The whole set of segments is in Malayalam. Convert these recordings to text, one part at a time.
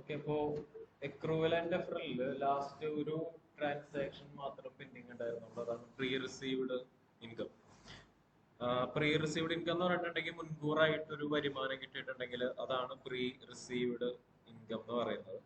ഓക്കെ, അപ്പോ എക്രൂവൽ ആൻഡ് ഡെഫറലില് ലാസ്റ്റ് ഒരു ട്രാൻസാക്ഷൻ മാത്രം പെൻഡിങ് ഉണ്ടായിരുന്നുള്ളൂ. അതാണ് pre received income. Pre received income എന്ന് പറഞ്ഞിട്ടുണ്ടെങ്കിൽ മുൻകൂറായിട്ട് ഒരു വരുമാനം കിട്ടിയിട്ടുണ്ടെങ്കിൽ അതാണ് പ്രീ റിസീവ്ഡ് ഇൻകം എന്ന് പറയുന്നത്.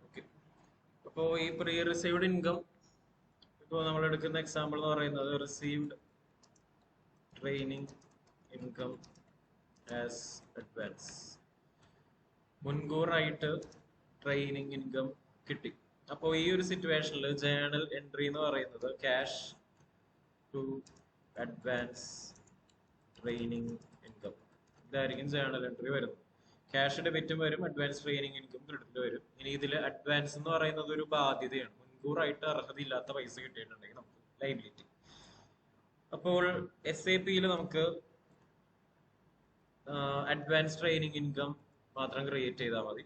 ഓക്കെ, അപ്പോൾ ഈ പ്രീ റിസീവ്ഡ് ഇൻകം ഇപ്പോൾ നമ്മൾ എടുക്കുന്ന എക്സാമ്പിൾ എന്ന് പറയുന്നത് received training income as advance. മുൻകൂറായിട്ട് ട്രെയിനിങ് ഇൻകം കിട്ടി. അപ്പോൾ ഈ ഒരു സിറ്റുവേഷനിൽ ജേണൽ എൻട്രി എന്ന് പറയുന്നത് cash to advance training income, ഇതായിരിക്കും ജേണൽ എൻട്രി വരുന്നത്. ക്യാഷ് ഡെബിറ്റും വരും, അഡ്വാൻസ് ട്രെയിനിങ് ഇൻകം ക്രെഡിറ്റ് വരും. ഇനി ഇതിൽ അഡ്വാൻസ് എന്ന് പറയുന്നത് ഒരു ബാധ്യതയാണ്. മുൻകൂറായിട്ട് അർഹതയില്ലാത്ത പൈസ കിട്ടിയിട്ടുണ്ടെങ്കിൽ നമുക്ക് ലൈബിലിറ്റി. അപ്പോൾ SAP-യിൽ നമുക്ക് അഡ്വാൻസ് ട്രെയിനിങ് ഇൻകം മാത്രം ക്രിയേറ്റ് ചെയ്താൽ മതി.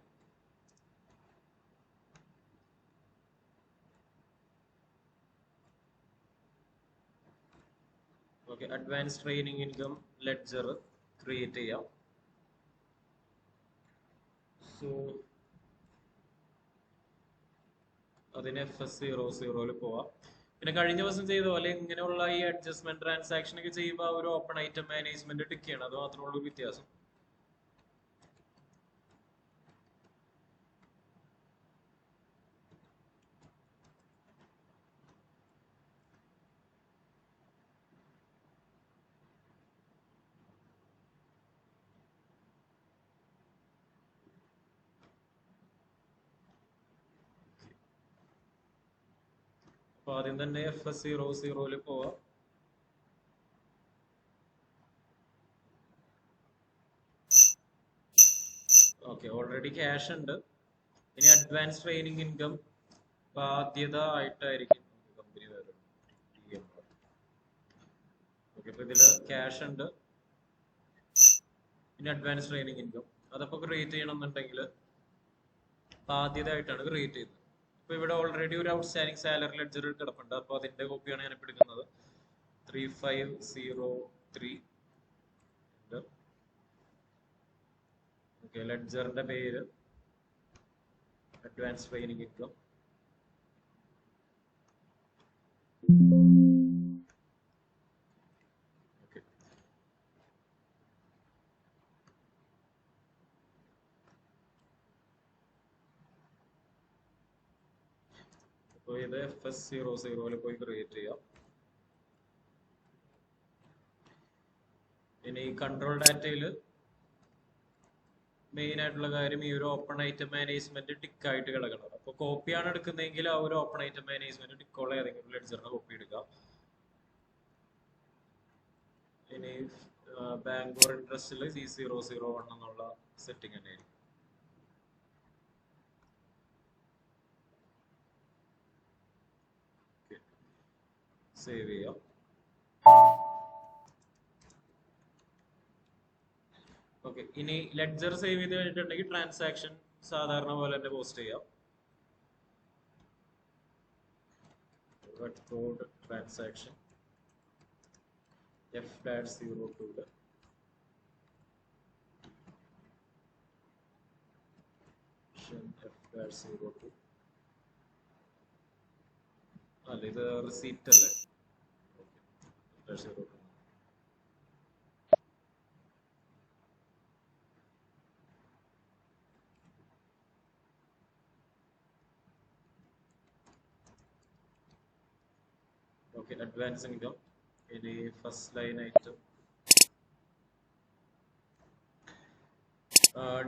Okay, advance training income ledger create ചെയ്യാം. സോ അതിന് FS00 പോവാം. പിന്നെ കഴിഞ്ഞ ദിവസം ചെയ്ത പോലെ ഇങ്ങനെയുള്ള ഈ അഡ്ജസ്റ്റ്മെന്റ് ട്രാൻസാക്ഷൻ ഒക്കെ ചെയ്യുമ്പോൾ ഒരു ഓപ്പൺ ഐറ്റം മാനേജ്മെന്റ് ടിക്ക് ചെയ്യണം. അത് മാത്രമേ ഉള്ളൂ വ്യത്യാസം. അപ്പൊ ആദ്യം തന്നെ FS00 പോവാം. ഓക്കെ, ഓൾറെഡി ക്യാഷ് ഉണ്ട്. ഇനി അഡ്വാൻസ് ട്രെയിനിങ് ഇൻകം ബാധ്യത ആയിട്ടായിരിക്കും കമ്പനി വരുന്നത്. ഓക്കെ, അപ്പൊ ഇതില് ക്യാഷ് ഉണ്ട്. ഇനി അഡ്വാൻസ് ട്രെയിനിങ് ഇൻകം അതപ്പോ ക്രിയേറ്റ് ചെയ്യണമെന്നുണ്ടെങ്കിൽ ബാധ്യത ആയിട്ടാണ് ക്രിയേറ്റ് ചെയ്യുന്നത്. അപ്പൊ ഇവിടെ ഓൾറെഡി ഒരു ഔട്ട്സ്റ്റാൻഡിങ് സാലറി ലെഡ്ജർ കിടപ്പുണ്ട്. അപ്പൊ അതിന്റെ കോപ്പിയാണ് ഞാൻ ഇപ്പൊ എടുക്കുന്നത്. 3503 ഓക്കെ, ലെഡ്ജറിന്റെ പേര് അഡ്വാൻസ് ട്രെയിനിങ് ഇൻകം. ഓക്കെ, അപ്പോൾ ഇത് FS00 പോയി ക്രിയേറ്റ് ചെയ്യാം. ഇനി കൺട്രോൾ ഡാറ്റയിൽ മെയിൻ ആയിട്ടുള്ള കാര്യം ഈ ഒരു ഓപ്പൺ ഐറ്റം മാനേജ്മെന്റ് ടിക്ക് ആയിട്ട് കിടക്കണം. അപ്പോൾ കോപ്പിയാണ് എടുക്കുന്നതെങ്കിൽ ആ ഒരു ഓപ്പൺ ഐറ്റം മാനേജ്മെന്റ് ടിക്കുള്ള ഏതെങ്കിലും ലെഡ്ജറിന്റെ കോപ്പി എടുക്കാം. ഇനി ബാങ്ക് ഓർ ഇൻട്രസ്റ്റിൽ C001 എന്നുള്ള സെറ്റിംഗ് തന്നെയായിരിക്കും. സേവ് ചെയ്യാം. ഓക്കെ, ഇനി ലെഡ്ജർ സേവ് ചെയ്ത് കഴിഞ്ഞിട്ടുണ്ടെങ്കിൽ ട്രാൻസാക്ഷൻ സാധാരണ പോലെ തന്നെ പോസ്റ്റ് ചെയ്യാം. റെക്കോർഡ് ട്രാൻസാക്ഷൻ F-02 F-02 അല്ല, ഇത് റിസീപ്റ്റ് അല്ലേ? F-02 okay, advance income. ഇനി ഫസ്റ്റ് ലൈൻ ഐറ്റം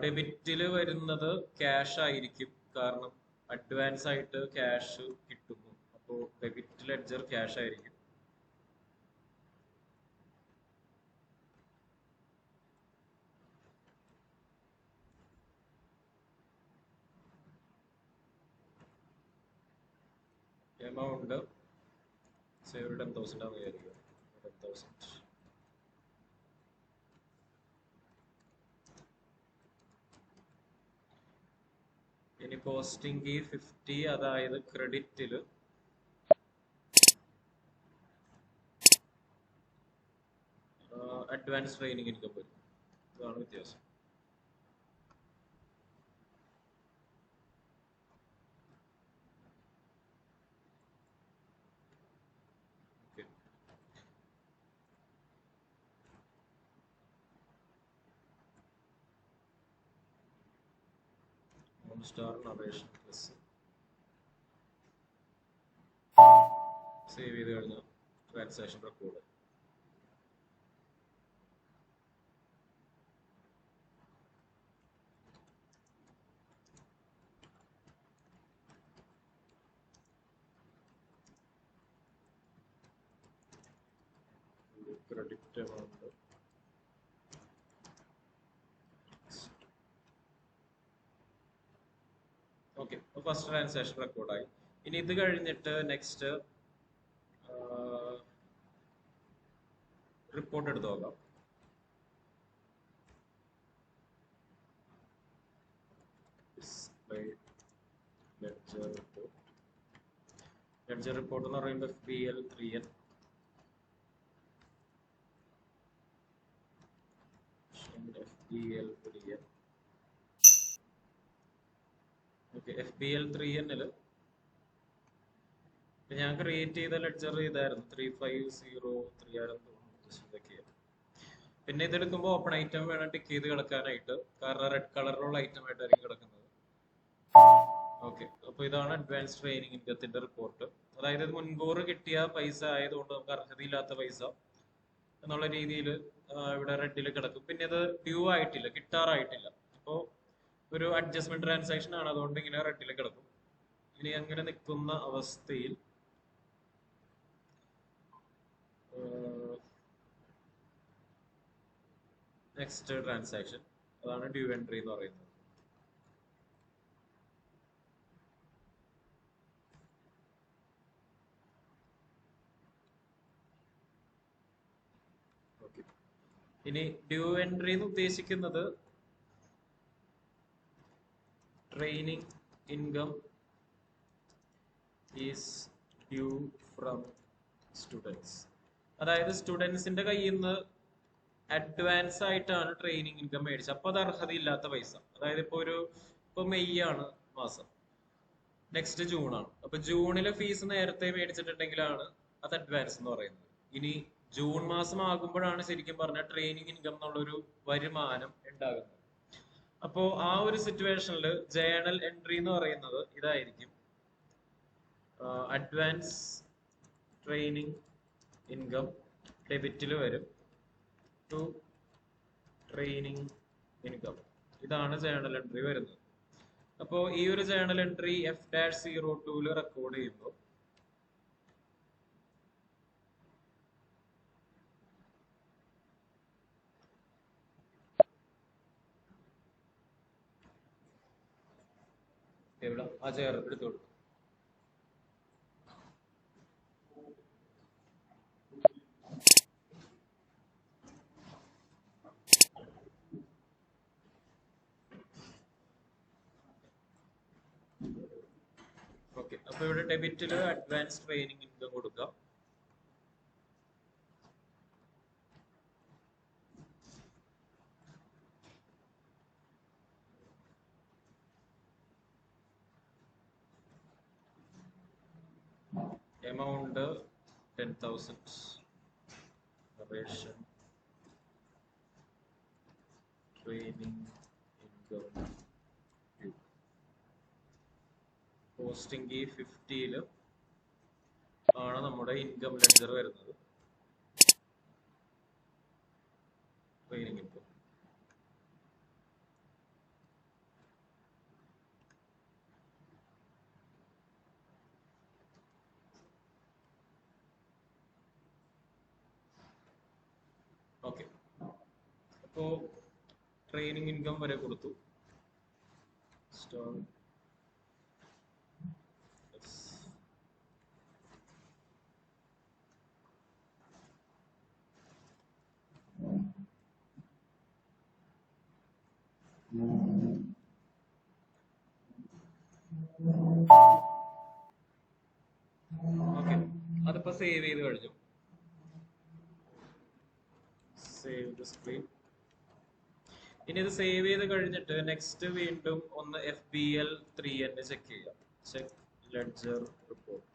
ഡെബിറ്റിൽ വരുന്നത് ക്യാഷ് ആയിരിക്കും, കാരണം അഡ്വാൻസ് ആയിട്ട് ക്യാഷ് കിട്ടുന്നു. അപ്പോൾ ഡെബിറ്റ് ലെഡ്ജർ ക്യാഷ് ആയിരിക്കും. എമൗണ്ട് സേവ് 10,000 ആണ് വിചാരിക്കുക. 10,000. ഇനി കോസ്റ്റിംഗ് 50, അതായത് ക്രെഡിറ്റില് അഡ്വാൻസ് ട്രെയിനിങ് ഇൻകം വരും. ഇതാണ് വ്യത്യാസം. സ്റ്റാർ നറേഷൻ പ്ലസ് സേവ് ചെയ്ത് കഴിഞ്ഞാൽ transaction record. Credit amount okay. First transaction റെക്കോർഡായി. ഇനി ഇത് കഴിഞ്ഞിട്ട് നെക്സ്റ്റ് റിപ്പോർട്ട് എടുത്ത് നോക്കാം. ലെഡ്ജർ റിപ്പോർട്ട് എന്ന് പറയുമ്പോൾ FBL 3N okay. FBL 3N ഞാൻ ക്രിയേറ്റ് ചെയ്ത ലെഡ്ജർ ഇതായിരുന്നു, 3503 ആയിരുന്നു. പിന്നെ ഇതെടുക്കുമ്പോൾ ഓപ്പൺ ഐറ്റം വേണം ടിക്ക് ചെയ്ത് കിടക്കാനായിട്ട്, കാരണം റെഡ് കളറിലുള്ള ഐറ്റം ആയിട്ടായിരിക്കും കിടക്കുന്നത്. ഓക്കെ. അപ്പൊ ഇതാണ് അഡ്വാൻസ് ട്രെയിനിങ് ഇൻകത്തിന്റെ റിപ്പോർട്ട്. അതായത് മുൻകൂർ കിട്ടിയ പൈസ ആയതുകൊണ്ട് നമുക്ക് അർഹതയില്ലാത്ത പൈസ എന്നുള്ള രീതിയിൽ ഇവിടെ റെഡിൽ കിടക്കും. പിന്നെ ഇത് ഡ്യൂ ആയിട്ടില്ല, കിട്ടാറായിട്ടില്ല. അപ്പോൾ ഒരു അഡ്ജസ്റ്റ്മെന്റ് ട്രാൻസാക്ഷൻ ആണ്, അതുകൊണ്ട് ഇങ്ങനെ റെഡിൽ കിടക്കും. ഇനി അങ്ങനെ നിൽക്കുന്ന അവസ്ഥയിൽ നെക്സ്റ്റ് ട്രാൻസാക്ഷൻ, അതാണ് ഡ്യൂ എൻട്രി എന്ന് പറയുന്നത്. ഇനി ഡ്യൂ എൻട്രി എന്ന് ഉദ്ദേശിക്കുന്നത് training income is due from students. അതായത് സ്റ്റുഡൻസിന്റെ കയ്യിൽ നിന്ന് അഡ്വാൻസ് ആയിട്ടാണ് ട്രെയിനിങ് ഇൻകം മേടിച്ചത്. അപ്പൊ അത് അർഹതയില്ലാത്ത പൈസ. അതായത് ഇപ്പൊ മെയ് ആണ് മാസം, നെക്സ്റ്റ് ജൂൺ ആണ്. അപ്പൊ ജൂണിലെ ഫീസ് നേരത്തെ മേടിച്ചിട്ടുണ്ടെങ്കിലാണ് അത് അഡ്വാൻസ് എന്ന് പറയുന്നത്. ഇനി ജൂൺ മാസം ആകുമ്പോഴാണ് ശരിക്കും പറഞ്ഞാൽ ട്രെയിനിങ് ഇൻകം എന്നുള്ളൊരു വരുമാനം ഉണ്ടാകുന്നത്. അപ്പോ ആ ഒരു സിറ്റുവേഷനിൽ ജേണൽ എൻട്രി എന്ന് പറയുന്നത് ഇതായിരിക്കും. അഡ്വാൻസ് ട്രെയിനിങ് ഇൻകം ഡെബിറ്റിൽ വരും ടു ട്രെയിനിങ് ഇൻകം. ഇതാണ് ജേണൽ എൻട്രി വരുന്നത്. അപ്പോൾ ഈ ഒരു ജേണൽ എൻട്രി F-02 റെക്കോർഡ് ചെയ്യുമ്പോൾ എവിടെ ആ ചെയർ എടുത്തോളൂ. ഓക്കെ. അപ്പൊ ഇവിടെ ഡെബിറ്റില് അഡ്വാൻസ് ട്രെയിനിങ് ഇൻകം കൊടുക്കാം. എമൗണ്ട് 10,000. ട്രെയിനിങ് ഇൻകം പോസ്റ്റിംഗ് 50 ആണ് നമ്മുടെ ഇൻകം ലെഡ്ജർ വരുന്നത്. Training income okay. അപ്പോ ട്രെയിനിങ് ഇൻകം വരെ കൊടുത്തു. സ്റ്റോൺ ഓക്കെ, അതിപ്പോ സേവ് ചെയ്ത് കഴിഞ്ഞു. Save the screen. ഇനി ഇത് സേവ് ചെയ്ത് കഴിഞ്ഞിട്ട് നെക്സ്റ്റ് വീണ്ടും ഒന്ന് FBL3N ചെക്ക് ചെയ്യാം. Check ledger report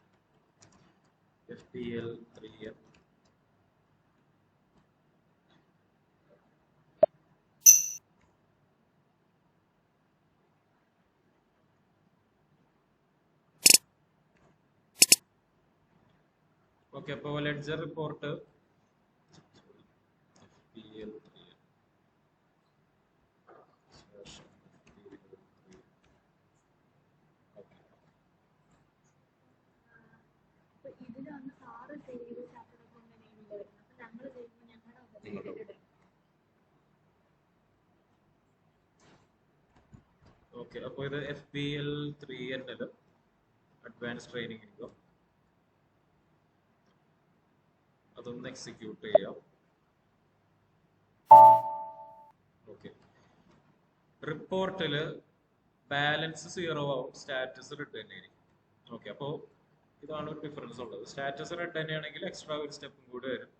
FBL3N. Okay, അപ്പോൾ ലെഡ്ജർ റിപ്പോർട്ട് FBL3N. ഓക്കെ, അപ്പോൾ ഇത് FBL3N അഡ്വാൻസ് ട്രെയിനിങ് ഇൻകം. അതൊന്ന് എക്സിക്യൂട്ട് ചെയ്യാം. ഓക്കെ, റിപ്പോർട്ടില് ബാലൻസ് 0 ആവും, സ്റ്റാറ്റസ് റെഡ് തന്നെയായിരിക്കും. ഓക്കെ, അപ്പോൾ ഇതാണ് ഒരു ഡിഫറൻസ് ഉള്ളത്. സ്റ്റാറ്റസ് റെഡ് തന്നെയാണെങ്കിൽ എക്സ്ട്രാ ഒരു സ്റ്റെപ്പും കൂടി വരും.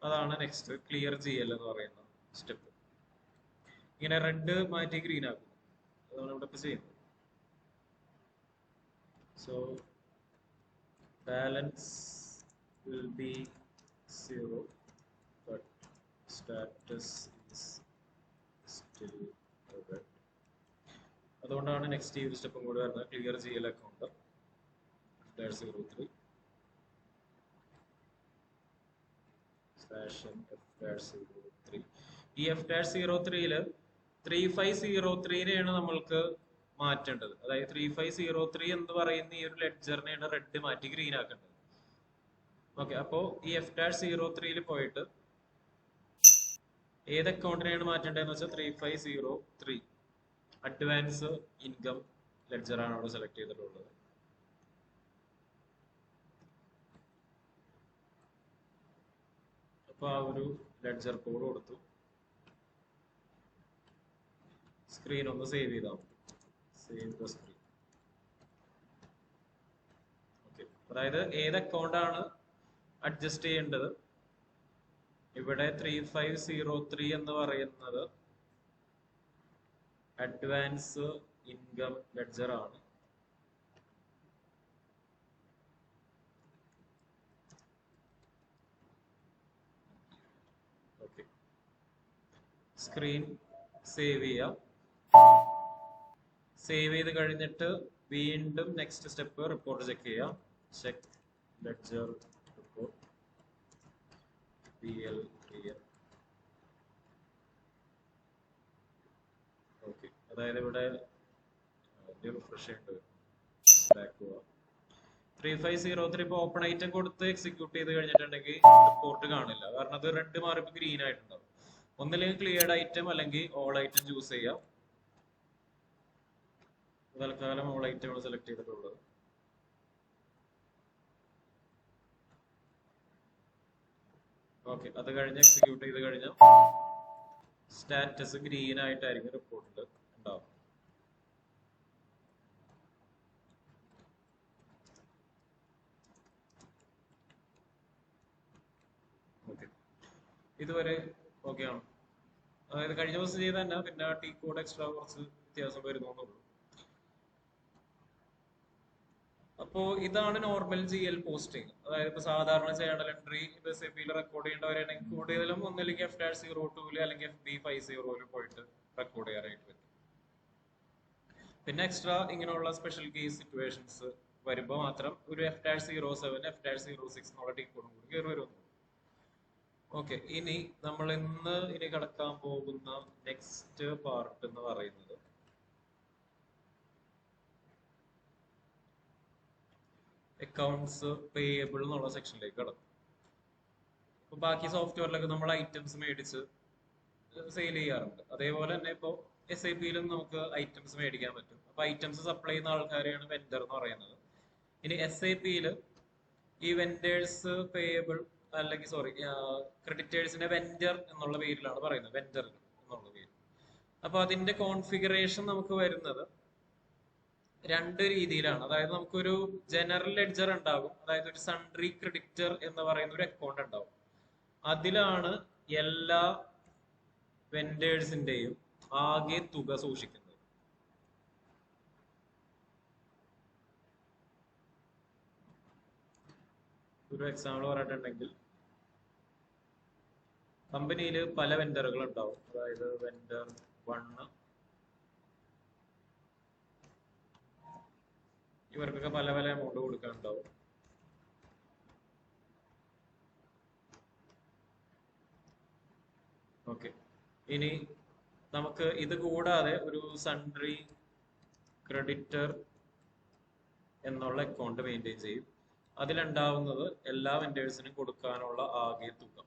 അതാണ് നെക്സ്റ്റ് ക്ലിയർ GL എന്ന് പറയുന്ന സ്റ്റെപ്പ്. ഇങ്ങനെ റെഡ് മാറ്റി ഗ്രീൻ ആക്കും. അതാണ് ഇവിടെ ഇപ്പൊ ചെയ്യുന്നത്. So balance will be 0 but status is still red. അതുകൊണ്ടാണ് നെക്സ്റ്റ് ഈ ഒരു സ്റ്റെപ്പും കൂടി വരുന്നത്. Clear GL account F-03 F-03. ഈ F-03 3503 നമ്മൾക്ക് മാറ്റേണ്ടത്. അതായത് 3503 എന്ന് പറയുന്ന ഈ ഒരു ലെഡ്ജറിനെയാണ് റെഡ് മാറ്റി ഗ്രീൻ ആക്കേണ്ടത്. ഓക്കെ, അപ്പോ ഈ F-03 പോയിട്ട് ഏത് അക്കൗണ്ടിനെയാണ് മാറ്റേണ്ടതെന്ന് വെച്ചാൽ 3503 അഡ്വാൻസ് ഇൻകം ലെഡ്ജർ ആണ് അവിടെ സെലക്ട് ചെയ്തിട്ടുള്ളത്. അപ്പൊ ആ ഒരു ലെഡ്ജർ കോഡ് കൊടുത്തു. സ്ക്രീൻ ഒന്ന് സേവ് ചെയ്താൽ മതി. Save the screen. ഓക്കെ, അതായത് ഏത് അക്കൗണ്ടാണ് അഡ്ജസ്റ്റ് ചെയ്യേണ്ടത്? ഇവിടെ 3503 എന്ന് പറയുന്നത് അഡ്വാൻസ് ഇൻകം ലെഡ്ജർ ആണ്. ഓക്കെ, സ്ക്രീൻ സേവ് ചെയ്യാം. സേവ് ചെയ്ത് കഴിഞ്ഞിട്ട് വീണ്ടും നെക്സ്റ്റ് സ്റ്റെപ്പ് റിപ്പോർട്ട് ചെക്ക് ചെയ്യാം. Check ledger report FBL3N. Okay, അതായത് ഇവിടെ റിഫ്രഷ് ചെയ്യേണ്ടി വരും. ബാക്ക് പോവാം. 3503 ഇപ്പോൾ ഓപ്പൺ ഐറ്റം കൊടുത്ത് എക്സിക്യൂട്ട് ചെയ്ത് കഴിഞ്ഞിട്ടുണ്ടെങ്കിൽ റിപ്പോർട്ട് കാണില്ല. കാരണം അത് റെഡ് മാറിയപ്പോൾ ഗ്രീൻ ആയിട്ടുണ്ടാവും. ഒന്നില്ലെങ്കിൽ ക്ലിയർഡ് ഐറ്റം അല്ലെങ്കിൽ ഓൾ ഐറ്റം ചൂസ് ചെയ്യാം. തൽക്കാലം ഓൾ ഐറ്റം സെലക്ട് ചെയ്തിട്ടുള്ളത്. ഓക്കെ, അത് കഴിഞ്ഞ് എക്സിക്യൂട്ട് ചെയ്ത് കഴിഞ്ഞാൽ സ്റ്റാറ്റസ് ഗ്രീൻ ആയിട്ടായിരിക്കും റിപ്പോർട്ടിൽ ഉണ്ടാവും. ഓക്കെ, ഇതുവരെ ഓക്കെ ആണ്. അതായത് കഴിഞ്ഞ ദിവസം ചെയ്ത് തന്നെ, പിന്നെ ടി കോഡ് എക്സ്ട്രാ കുറച്ച് വ്യത്യാസം വരുന്നുള്ളൂ. അപ്പോ ഇതാണ് നോർമൽ GL പോസ്റ്റിംഗ്. അതായത് ഇപ്പൊ സാധാരണ ജേണൽ എൻട്രി SAP റെക്കോർഡ് ചെയ്യേണ്ടവരാണെങ്കിൽ കൂടുതലും ഒന്നില്ലെങ്കിൽ F-02 അല്ലെങ്കിൽ FB50 പോയിട്ട് റെക്കോർഡ് ചെയ്യാനായിട്ട് പറ്റും. പിന്നെ എക്സ്ട്രാ ഇങ്ങനെയുള്ള സ്പെഷ്യൽ കേസ് സിറ്റുവേഷൻസ് വരുമ്പോൾ മാത്രം ഒരു F-07 F-06 എന്നുള്ള ടി കോഡും കൂടി കയറി വരുന്നു. ഓക്കെ, ഇനി നമ്മൾ ഇനി കടക്കാൻ പോകുന്ന നെക്സ്റ്റ് പാർട്ട് എന്ന് പറയുന്നത് അക്കൗണ്ട്സ് പേയബിൾ എന്നുള്ള സെക്ഷനിലേക്ക് കടക്കും. അപ്പൊ ബാക്കി സോഫ്റ്റ്വെയറിലൊക്കെ നമ്മൾ ഐറ്റംസ് മേടിച്ച് സെയിൽ ചെയ്യാറുണ്ട്. അതേപോലെ തന്നെ ഇപ്പോൾ SAP-യിലും നമുക്ക് ഐറ്റംസ് മേടിക്കാൻ പറ്റും. അപ്പൊ ഐറ്റംസ് സപ്ലൈ ചെയ്യുന്ന ആൾക്കാരെയാണ് വെൻഡർ എന്ന് പറയുന്നത്. ഇനി SAP-യിൽ ഈ വെൻഡേഴ്സ് പേയബിൾ അല്ലെങ്കിൽ ക്രെഡിറ്റേഴ്സിനെ വെൻഡർ എന്നുള്ള പേരിലാണ് പറയുന്നത്. വെൻഡർ എന്നുള്ള പേര്. അപ്പൊ അതിന്റെ കോൺഫിഗറേഷൻ നമുക്ക് വരുന്നത് രണ്ട് രീതിയിലാണ്. അതായത് നമുക്കൊരു ജനറൽ ലെഡ്ജർ ഉണ്ടാകും, അതായത് ഒരു സൺട്രി ക്രെഡിറ്റർ എന്ന് പറയുന്ന ഒരു അക്കൗണ്ട് ഉണ്ടാവും. അതിലാണ് എല്ലാ വെൻഡേഴ്സിന്റെയും ആകെ തുക സൂക്ഷിക്കുന്നത്. ഒരു എക്സാമ്പിൾ പറഞ്ഞിട്ടുണ്ടെങ്കിൽ, കമ്പനിയിൽ പല വെൻഡറുകൾ ഉണ്ടാവും. അതായത് വെൻഡർ 1, ഇവർക്കൊക്കെ പല പല എമൗണ്ട് കൊടുക്കാനുണ്ടാവും. ഓക്കെ, ഇനി നമുക്ക് ഇത് കൂടാതെ ഒരു സൺട്രി ക്രെഡിറ്റർ എന്നുള്ള അക്കൗണ്ട് മെയിൻറ്റെയിൻ ചെയ്യും. അതിലുണ്ടാവുന്നത് എല്ലാ വെൻഡേഴ്സിനും കൊടുക്കാനുള്ള ആകെ തുക,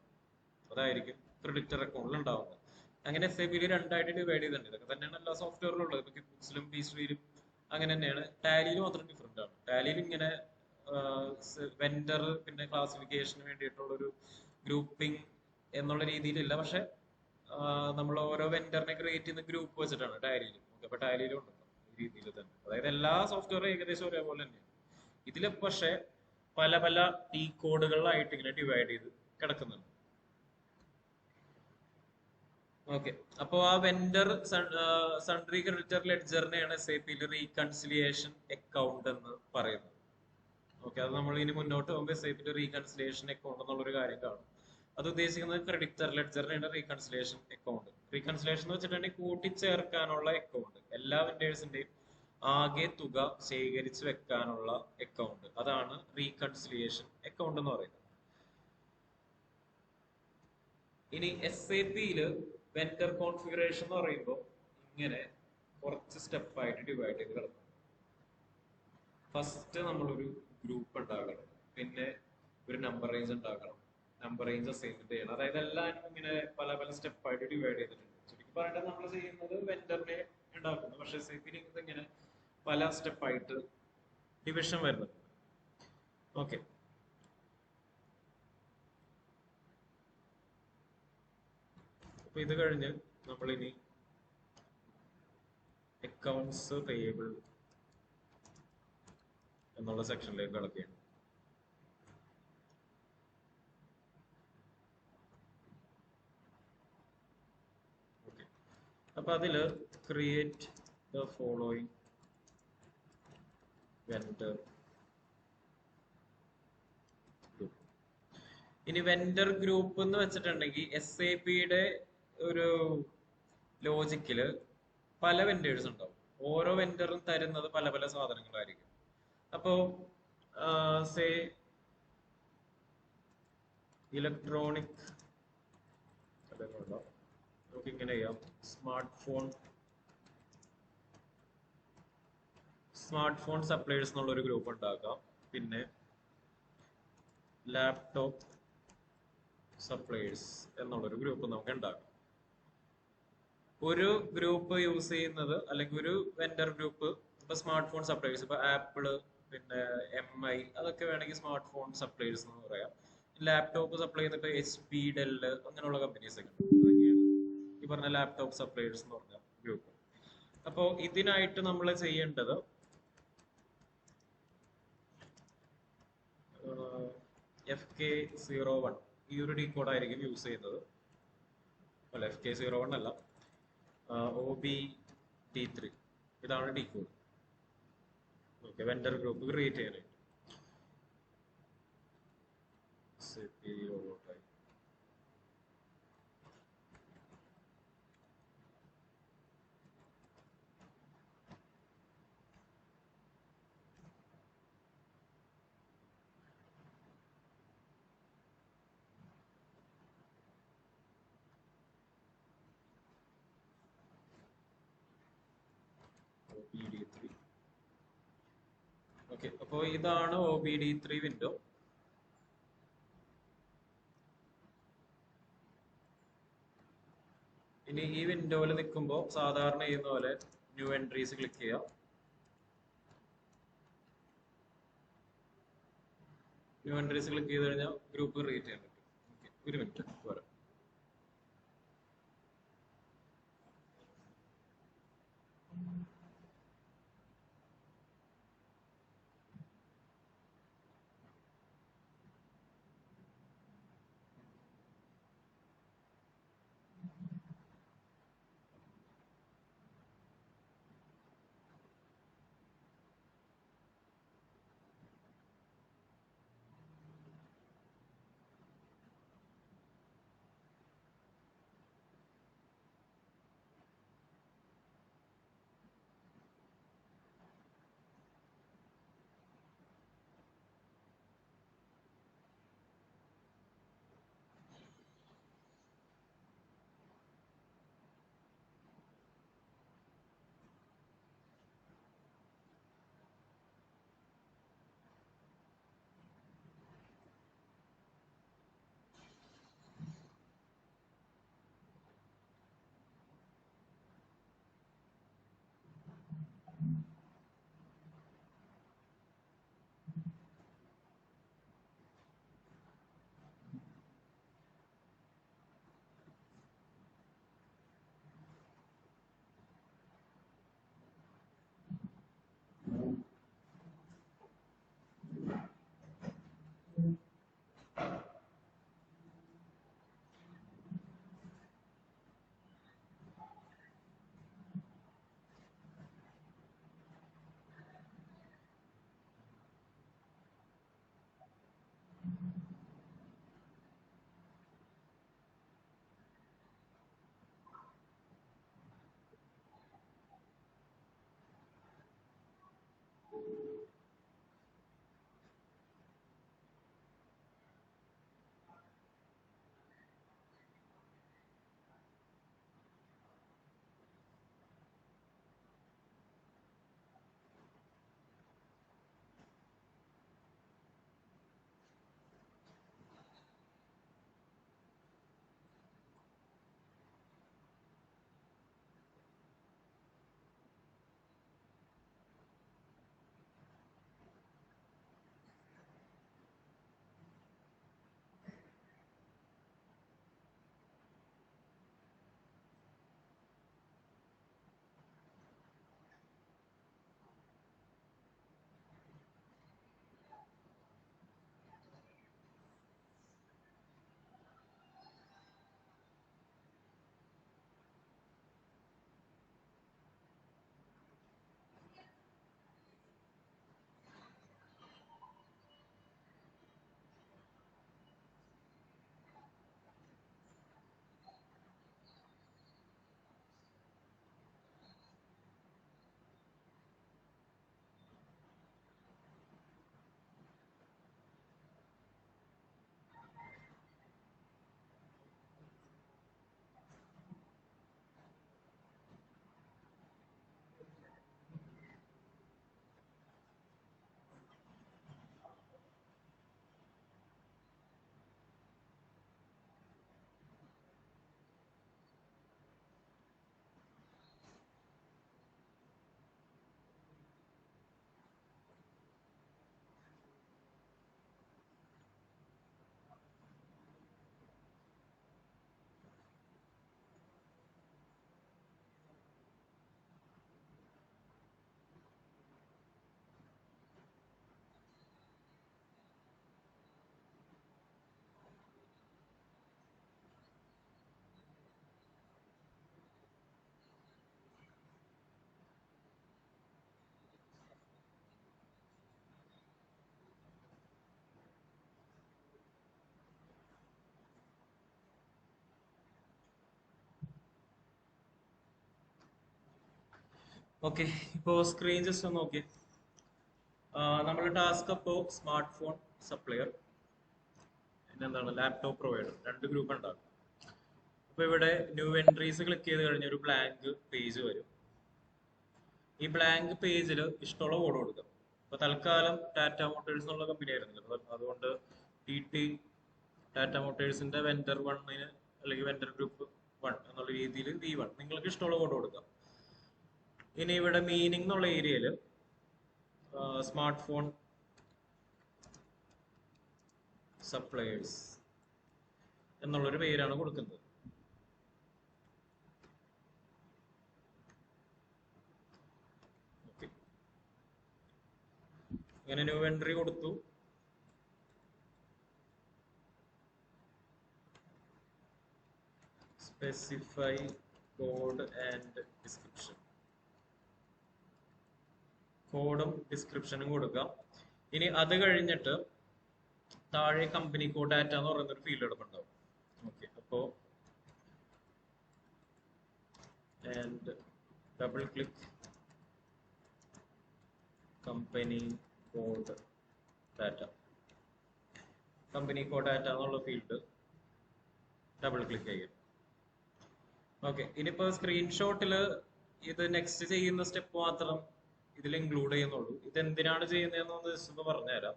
അതായിരിക്കും ക്രെഡിറ്റർ അക്കൗണ്ടിൽ ഉണ്ടാവുന്നത്. അങ്ങനെ എസ് ഐ പിയിൽ രണ്ടായിട്ട് ഡിവൈഡ് ചെയ്തിട്ടുണ്ട്. ഇതൊക്കെ തന്നെയാണ് എല്ലാ സോഫ്റ്റ്വെയറിലും ഉള്ളത്. ഇപ്പൊ കിക്ബുക്സിലും പീസ്ട്രീയിലും അങ്ങനെ തന്നെയാണ്. ടാലിയിൽ മാത്രം ഡിഫറെന്റ് ആണ്. ടാലിയിൽ ഇങ്ങനെ വെൻഡർ പിന്നെ ക്ലാസിഫിക്കേഷന് വേണ്ടിയിട്ടുള്ള ഒരു ഗ്രൂപ്പിംഗ് എന്നുള്ള രീതിയിലില്ല. പക്ഷെ നമ്മൾ ഓരോ വെൻഡറിനെ ക്രിയേറ്റ് ചെയ്യുന്ന ഗ്രൂപ്പ് വെച്ചിട്ടാണ് ടാലിയിലും. അപ്പൊ ടാലിയിലും ഉണ്ട് ഈ രീതിയിൽ തന്നെ. അതായത് എല്ലാ സോഫ്റ്റ്വെയറും ഏകദേശം ഒരേപോലെ തന്നെയാണ്. ഇതിൽ പക്ഷെ പല പല ടി കോഡുകളിലായിട്ട് ഇങ്ങനെ ഡിവൈഡ് ചെയ്ത് കിടക്കുന്നുണ്ട്. ഓക്കെ, അപ്പോൾ ആ വെൻഡർ സൺട്രി ക്രെഡിറ്റർ ലെഡ്ജറിനെയാണ് എസ് ഐ പിയിൽ റീകൺസിലിയേഷൻ അക്കൗണ്ട് എന്ന് പറയുന്നത്. ഓക്കെ, അത് നമ്മൾ ഇനി മുന്നോട്ട് പോകുമ്പോൾ എസ് ഐ പിയിൽ റീകൺസിലിയേഷൻ അക്കൗണ്ട് എന്നുള്ളൊരു കാര്യം കാണും. അത് ഉദ്ദേശിക്കുന്നത് ക്രെഡിറ്റർ ലെഡ്ജറിനെയാണ് റീകൺസിലിയേഷൻ അക്കൗണ്ട്. റീകൺസിലിയേഷൻ എന്ന് വെച്ചിട്ടുണ്ടെങ്കിൽ കൂട്ടിച്ചേർക്കാനുള്ള അക്കൗണ്ട്, എല്ലാ വെൻഡേഴ്സിന്റെയും ആകെ തുക ശേഖരിച്ച് വെക്കാനുള്ള അക്കൗണ്ട്, അതാണ് റീകൺസിലിയേഷൻ അക്കൗണ്ട് എന്ന് പറയുന്നത്. ഇനി എസ് എ പിയില് വെൻഡർ കോൺഫിഗറേഷൻ എന്ന് പറയുമ്പോൾ ഇങ്ങനെ കുറച്ച് സ്റ്റെപ്പായിട്ട് ഡിവൈഡ് ചെയ്ത് കിടക്കും. ഫസ്റ്റ് നമ്മളൊരു ഗ്രൂപ്പ് ഉണ്ടാക്കണം, പിന്നെ ഒരു നമ്പർ റേഞ്ച് ഉണ്ടാക്കണം, നമ്പർ റേഞ്ച് അസൈൻമെന്റ് ചെയ്യണം. അതായത് എല്ലാം ഇങ്ങനെ പല പല സ്റ്റെപ്പായിട്ട് ഡിവൈഡ് ചെയ്തിട്ടുണ്ട്. ശരിക്കും പറയേണ്ടത് നമ്മൾ ചെയ്യുന്നത് വെൻഡറിനെ ഉണ്ടാക്കുന്നു, പക്ഷെ എസ് എ പിയിൽ ഇങ്ങനെ പല സ്റ്റെപ്പായിട്ട് ഡിവിഷൻ വരുന്നുണ്ട്. ഓക്കെ, അപ്പൊ ഇത് കഴിഞ്ഞ് നമ്മളിനി അക്കൗണ്ട്സ് പേയബിൾ എന്നുള്ള സെക്ഷനിലേക്ക് കടക്കുകയാണ്. ഓക്കെ, അപ്പൊ അതില് create the following vendor group. ഇനി വെൻഡർ ഗ്രൂപ്പ് എന്ന് വെച്ചിട്ടുണ്ടെങ്കിൽ എസ് എ പിയുടെ ഒരു ലോജിക്കില് പല വെൻഡേഴ്സ് ഉണ്ടാവും. ഓരോ വെൻഡറും തരുന്നത് പല പല സാധനങ്ങളായിരിക്കും. അപ്പോ സേ ഇലക്ട്രോണിക്, നമുക്ക് ഇങ്ങനെ ചെയ്യാം, സ്മാർട്ട് ഫോൺ സപ്ലൈസ് എന്നുള്ള ഒരു ഗ്രൂപ്പ് ഉണ്ടാക്കാം. പിന്നെ ലാപ്ടോപ്പ് സപ്ലൈസ് എന്നുള്ളൊരു ഗ്രൂപ്പ് നമുക്ക് ഉണ്ടാക്കാം. ഒരു ഗ്രൂപ്പ് യൂസ് ചെയ്യുന്നത്, അല്ലെങ്കിൽ ഒരു വെൻഡർ ഗ്രൂപ്പ്, ഇപ്പൊ സ്മാർട്ട് ഫോൺ സപ്ലൈസ്, ഇപ്പൊ ആപ്പിള്, പിന്നെ MI, അതൊക്കെ വേണമെങ്കിൽ സ്മാർട്ട് ഫോൺ സപ്ലൈസ് എന്ന് പറയാം. ലാപ്ടോപ്പ് സപ്ലൈ ചെയ്യുന്ന ഇപ്പൊ HP, ഡെല്ല് അങ്ങനെയുള്ള കമ്പനീസ് ഒക്കെ ഉണ്ട്. ഈ പറഞ്ഞ ലാപ്ടോപ്പ് സപ്ലൈസ് എന്ന് പറഞ്ഞ ഗ്രൂപ്പ്. അപ്പോ ഇതിനായിട്ട് നമ്മൾ ചെയ്യേണ്ടത് FK01 ഈ ഒരു ഡീകോഡ് ആയിരിക്കും യൂസ് ചെയ്യുന്നത്. അല്ല, FK01 അല്ല, OBD3 ഇതാണ് decode. Okay, vendor group create ചെയ്യാനായിട്ട്. OBD3. ഓക്കെ, അപ്പോൾ ഇതാണ് OBD3 വിൻഡോ. ഇനി ഈ വിൻഡോയിൽ നിൽക്കുമ്പോൾ സാധാരണ ചെയ്യുന്ന പോലെ ന്യൂ എൻട്രീസ് ക്ലിക്ക് ചെയ്യാം. ന്യൂ എൻട്രീസ് ക്ലിക്ക് ചെയ്ത് കഴിഞ്ഞാൽ ഗ്രൂപ്പ് ക്രിയേറ്റ് ചെയ്യാൻ പറ്റും. ഒരു മിനിറ്റ് പോരാ. ഓക്കെ, ഇപ്പോ സ്ക്രീൻ ജസ്റ്റ് ഒന്ന് നോക്കി. നമ്മുടെ ടാസ്ക് അപ്പോൾ സ്മാർട്ട് ഫോൺ സപ്ലയർ, പിന്നെന്താണ് ലാപ്ടോപ്പ് പ്രൊവൈഡർ, രണ്ട് ഗ്രൂപ്പ് ഉണ്ടാകും. അപ്പൊ ഇവിടെ ന്യൂ എൻട്രീസ് ക്ലിക്ക് ചെയ്ത് കഴിഞ്ഞ ഒരു ബ്ലാങ്ക് പേജ് വരും. ഈ ബ്ലാങ്ക് പേജിൽ ഇഷ്ടമുള്ള കോഡ് കൊടുക്കാം. അപ്പൊ തൽക്കാലം ടാറ്റ മോട്ടോഴ്സ് എന്നുള്ള കമ്പനി ആയിരുന്നല്ലോ, അതുകൊണ്ട് ടി ടാറ്റ മോട്ടോഴ്സിന്റെ വെൻഡർ വണ്ണിന് അല്ലെങ്കിൽ വെൻഡർ ഗ്രൂപ്പ് 1 എന്നുള്ള രീതിയിൽ V1 നിങ്ങൾക്ക് ഇഷ്ടമുള്ള കോഡ് കൊടുക്കാം. ഇനി ഇവിടെ മീനിങ് എന്നുള്ള ഏരിയയിൽ സ്മാർട്ട് ഫോൺ സപ്ലയേഴ്സ് എന്നുള്ളൊരു പേരാണ് കൊടുക്കുന്നത്. ഓക്കെ, ഇങ്ങനെ ന്യൂ എൻട്രി കൊടുത്തു. സ്പെസിഫൈ കോഡ് ആൻഡ് ഡിസ്ക്രിപ്ഷൻ, കോഡും ഡിസ്ക്രിപ്ഷനും കൊടുക്കാം. ഇനി അത് കഴിഞ്ഞിട്ട് താഴെ കമ്പനി കോഡ് ഡാറ്റ എന്ന് പറയുന്ന ഒരു ഫീൽഡ് എടുക്കുന്നുണ്ടാവും. ഓക്കെ, അപ്പോ and double click company code data, company code data എന്നുള്ള ഫീൽഡ് ഡബിൾ ക്ലിക്ക് ചെയ്യാം. ഓക്കെ, ഇനിയിപ്പോ സ്ക്രീൻഷോട്ടിൽ ഇത് നെക്സ്റ്റ് ചെയ്യുന്ന സ്റ്റെപ്പ് മാത്രം ഇതിൽ ഇൻക്ലൂഡ് ചെയ്യുന്നുള്ളൂ. ഇത് എന്തിനാണ് ചെയ്യുന്നതെന്ന് ജസ്റ്റ് പറഞ്ഞുതരാം.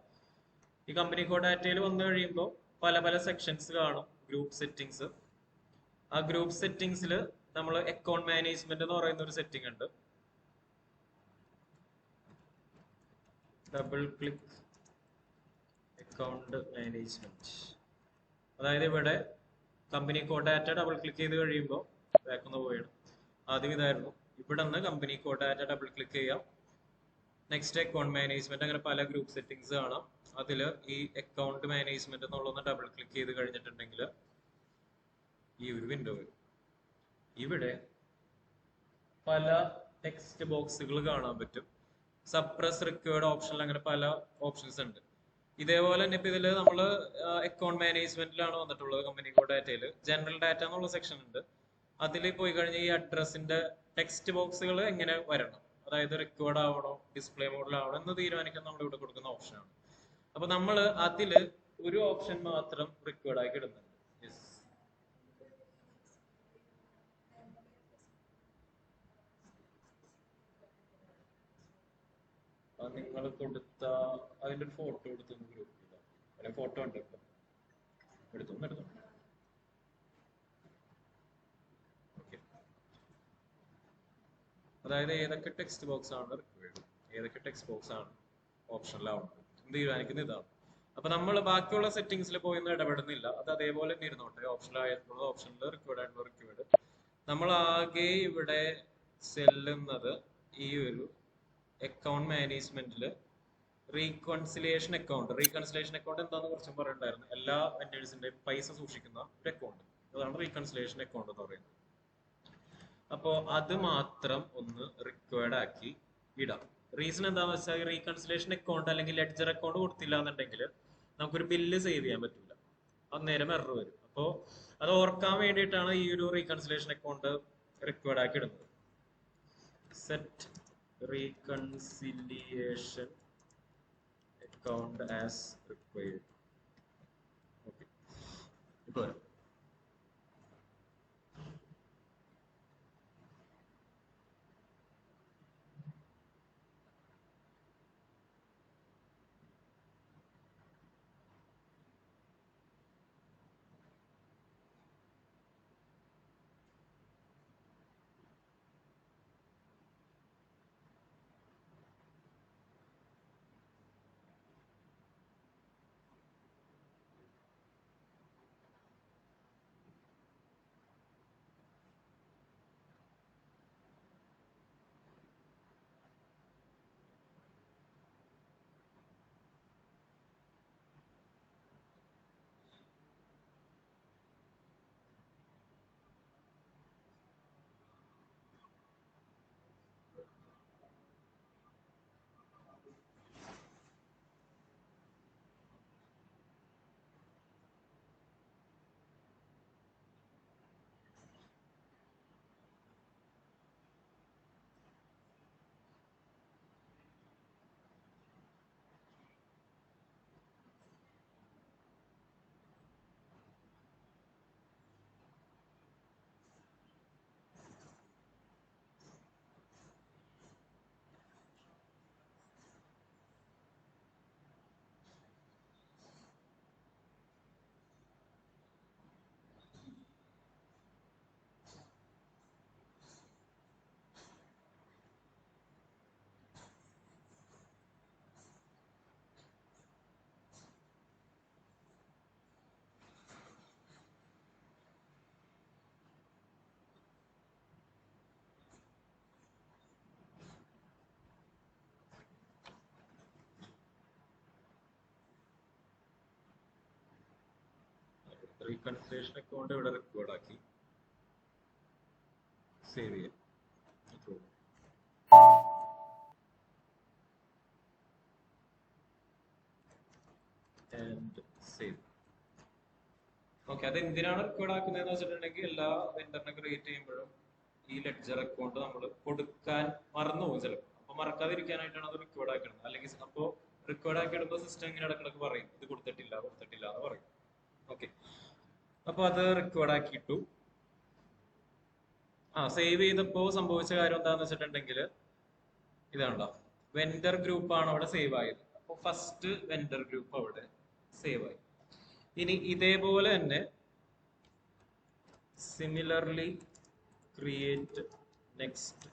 ഈ കമ്പനി കോഡ് ഡാറ്റയിൽ വന്നു കഴിയുമ്പോൾ പല പല സെക്ഷൻസ് കാണും. ഗ്രൂപ്പ് സെറ്റിംഗ്സ്, ആ ഗ്രൂപ്പ് സെറ്റിംഗ്സിൽ നമ്മൾ അക്കൗണ്ട് മാനേജ്മെന്റ് എന്ന് പറയുന്ന ഒരു സെറ്റിംഗ് ഉണ്ട്. ഡബിൾ ക്ലിക്ക് അക്കൗണ്ട് മാനേജ്മെന്റ്, അതായത് ഇവിടെ company code data double click ചെയ്ത് കഴിയുമ്പോൾ ബാക്കൊന്ന് പോയാണ്. ആദ്യം ഇതായിരുന്നു. ഇവിടെ നിന്ന് company code data double click ചെയ്യാം. നെക്സ്റ്റ് അക്കൗണ്ട് മാനേജ്മെന്റ്, അങ്ങനെ പല ഗ്രൂപ്പ് സെറ്റിംഗ്സ് കാണാം. അതിൽ ഈ അക്കൗണ്ട് മാനേജ്മെന്റ് എന്നുള്ളതൊന്ന് ഡബിൾ ക്ലിക്ക് ചെയ്ത് കഴിഞ്ഞിട്ടുണ്ടെങ്കിൽ ഈ ഒരു വിൻഡോ വരും. ഇവിടെ പല ടെക്സ്റ്റ് ബോക്സുകൾ കാണാൻ പറ്റും. സപ്രസ് റിക്വേർഡ് ഓപ്ഷനിൽ അങ്ങനെ പല ഓപ്ഷൻസ് ഉണ്ട്. ഇതേപോലെ തന്നെ ഇപ്പൊ ഇതില് നമ്മള് അക്കൗണ്ട് മാനേജ്മെന്റിലാണ് വന്നിട്ടുള്ളത്. കമ്പനി കോഡ് ഡാറ്റയിൽ ജനറൽ ഡാറ്റ എന്നുള്ള സെക്ഷൻ ഉണ്ട്. അതിൽ പോയി കഴിഞ്ഞാൽ ഈ അഡ്രസ്സിന്റെ ടെക്സ്റ്റ് ബോക്സുകൾ എങ്ങനെ വരണം, അതായത് റിക്വേർഡ് ആവണോ ഡിസ്പ്ലേ മോഡിലാവണോ എന്ന് തീരുമാനിക്കാൻ നമ്മൾ ഇവിടെ കൊടുക്കുന്ന ഓപ്ഷനാണ്. അപ്പൊ നമ്മൾ അതില് ഒരു ഓപ്ഷൻ മാത്രം റിക്വേർഡ് ആക്കി ഇടുന്നുണ്ട്. നിങ്ങൾ കൊടുത്ത അതിന്റെ ഒരു ഫോട്ടോ എടുത്തു ഗ്രൂപ്പില്ല, അല്ലെ ഫോട്ടോ ഉണ്ട്, എടുത്തു. അതായത് ഏതൊക്കെ ടെക്സ്റ്റ് ബോക്സ് ആണ് റിക്വയർഡ്, ഏതൊക്കെ ടെക്സ്റ്റ് ബോക്സ് ആണ് ഓപ്ഷനിലാവുന്നത് എന്ന് തീരുമാനിക്കുന്ന ഇതാണ്. അപ്പൊ നമ്മൾ ബാക്കിയുള്ള സെറ്റിംഗ്സിൽ പോയി ഇടപെടുന്നില്ല, അത് അതേപോലെ തന്നെ ഇരുന്നോട്ടെ. ഓപ്ഷനിലായിട്ടുള്ള ഓപ്ഷനിൽ റിക്വയർഡ് ആയിട്ടുള്ള റിക്വയർഡ്. നമ്മൾ ആകെ ഇവിടെ ചെല്ലുന്നത് ഈ ഒരു അക്കൗണ്ട് മാനേജ്മെന്റിൽ റീകൺസിലിയേഷൻ അക്കൗണ്ട്. റീകൺസിലിയേഷൻ അക്കൗണ്ട് എന്താണെന്ന് കുറച്ചും പറയണ്ടായിരുന്നു. എല്ലാ വെൻഡേഴ്സിന്റെയും പൈസ സൂക്ഷിക്കുന്ന ഒരു അക്കൗണ്ട്, അതാണ് റീകൺസിലിയേഷൻ അക്കൗണ്ട് എന്ന് പറയുന്നത്. അപ്പോ അത് മാത്രം ഒന്ന് റിക്വയർഡ് ആക്കി ഇടാം. റീസൺ എന്താണെന്ന് വെച്ചാൽ റീകൺസിലേഷൻ അക്കൗണ്ട് അല്ലെങ്കിൽ ലെഡ്ജർ അക്കൗണ്ട് കൊടുത്തില്ല എന്നുണ്ടെങ്കിൽ നമുക്കൊരു ബില്ല് സേവ് ചെയ്യാൻ പറ്റില്ല, അന്നേരം എറർ വരും. അപ്പോൾ അത് ഓർക്കാൻ വേണ്ടിയിട്ടാണ് ഈ ഒരു റീകൺസിലേഷൻ അക്കൗണ്ട് റിക്വയർഡ് ആക്കി ഇടുന്നത്. Set reconciliation account as required. Okay, ഇപ്പോൾ റീകൺസിലേഷൻ അക്കൗണ്ട് ഇവിടെ റെക്കോർഡ് ആക്കി സേവ് ചെയ്യാം. And save. ഓക്കെ, അത് എന്തിനാണ് റെക്കോർഡ് ആക്കുന്നതെന്ന് വെച്ചിട്ടുണ്ടെങ്കിൽ എല്ലാ വെണ്ടറിനെ ക്രിയേറ്റ് ചെയ്യുമ്പോഴും ഈ ലെഡ്ജർ അക്കൗണ്ട് നമ്മൾ കൊടുക്കാൻ മറന്നു പോകും ചിലപ്പോൾ. അപ്പൊ മറക്കാതിരിക്കാനായിട്ടാണ് അത് റെക്കോർഡ് ആക്കുന്നത്. അല്ലെങ്കിൽ അപ്പോൾ റെക്കോർഡ് ആക്കി ഇടുമ്പോൾ സിസ്റ്റം ഇങ്ങനെ ഇടക്കിടക്ക് പറയും ഇത് കൊടുത്തിട്ടില്ല എന്ന് പറയും. ഓക്കെ, അപ്പൊ അത് റെക്കോർഡ് ആക്കിയിട്ടു. സേവ് ചെയ്തപ്പോ സംഭവിച്ച കാര്യം എന്താന്ന് വെച്ചിട്ടുണ്ടെങ്കിൽ ഇതാണല്ലോ, വെൻഡർ ഗ്രൂപ്പ് ആണ് അവിടെ സേവ് ആയത്. അപ്പൊ ഫസ്റ്റ് വെൻഡർ ഗ്രൂപ്പ് അവിടെ സേവ് ആയി. ഇനി ഇതേപോലെ തന്നെ similarly create next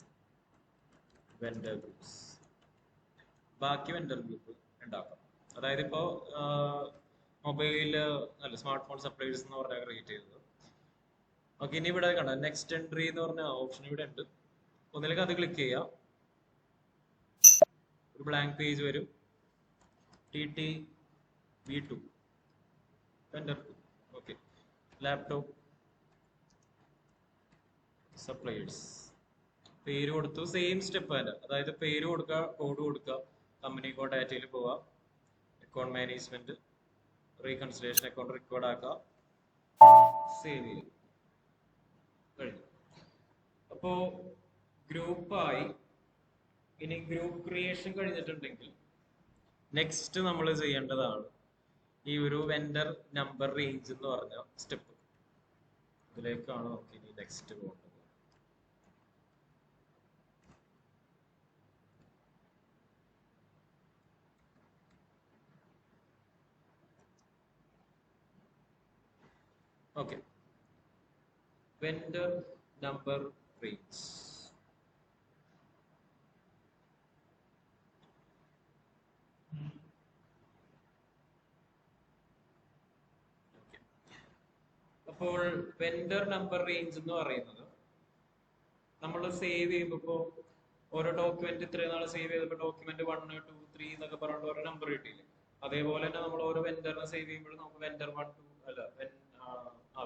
vendor groups. ബാക്കി വെൻഡർ ഗ്രൂപ്പ് ഉണ്ടാക്കാം. അതായത് ഇപ്പോ മൊബൈല് അല്ല സ്മാർട്ട് ഫോൺ സപ്ലൈസ് എന്ന് പറഞ്ഞാൽ ക്രിയേറ്റ് ചെയ്തത്. ഓക്കെ, ഇനി ഇവിടെ കണ്ട നെക്സ്റ്റ് എൻട്രി എന്ന് പറഞ്ഞ ഓപ്ഷൻ ഇവിടെ ഉണ്ട്. ഒന്നിലേക്ക് അത് ക്ലിക്ക് ചെയ്യാം, ഒരു ബ്ലാങ്ക് പേജ് വരും. TTV2 vendor 2. Okay, laptop supplies പേര് കൊടുത്തു. സെയിം സ്റ്റെപ്പ് തന്നെ, അതായത് പേര് കൊടുക്കുക, കോഡ് കൊടുക്കുക, കമ്പനി കോഡ് ഡാറ്റയിൽ പോവുക, account management, reconciliation account record ആക്കുക, സേവ് ചെയ്യുക. കഴിഞ്ഞു. അപ്പോ ഗ്രൂപ്പായി. ഇനി ഗ്രൂപ്പ് ക്രിയേഷൻ കഴിഞ്ഞിട്ടുണ്ടെങ്കിൽ നെക്സ്റ്റ് നമ്മൾ ചെയ്യേണ്ടതാണ് ഈ ഒരു വെൻഡർ നമ്പർ റേഞ്ച് എന്ന് പറഞ്ഞ സ്റ്റെപ്പ്. ഇതിലേക്കാണ് നമുക്ക് ഇനി നെക്സ്റ്റ് പോകേണ്ടത്. Okay, vendor number range. അപ്പോൾ വെൻഡർ നമ്പർ റേഞ്ച് എന്ന് പറയുന്നത് നമ്മൾ സേവ് ചെയ്യുമ്പോൾ ഓരോ ഡോക്യുമെന്റ് ഇത്രയും നാൾ സേവ് ചെയ്തപ്പോൾ ഡോക്യുമെന്റ് 1, 2, 3 എന്നൊക്കെ പറഞ്ഞിട്ട് ഓരോ നമ്പർ കിട്ടിയില്ലേ. അതേപോലെ തന്നെ നമ്മൾ ഓരോ വെൻഡറിനെ സേവ് ചെയ്യുമ്പോഴും നമുക്ക് വെൻഡർ 1, 2 അല്ല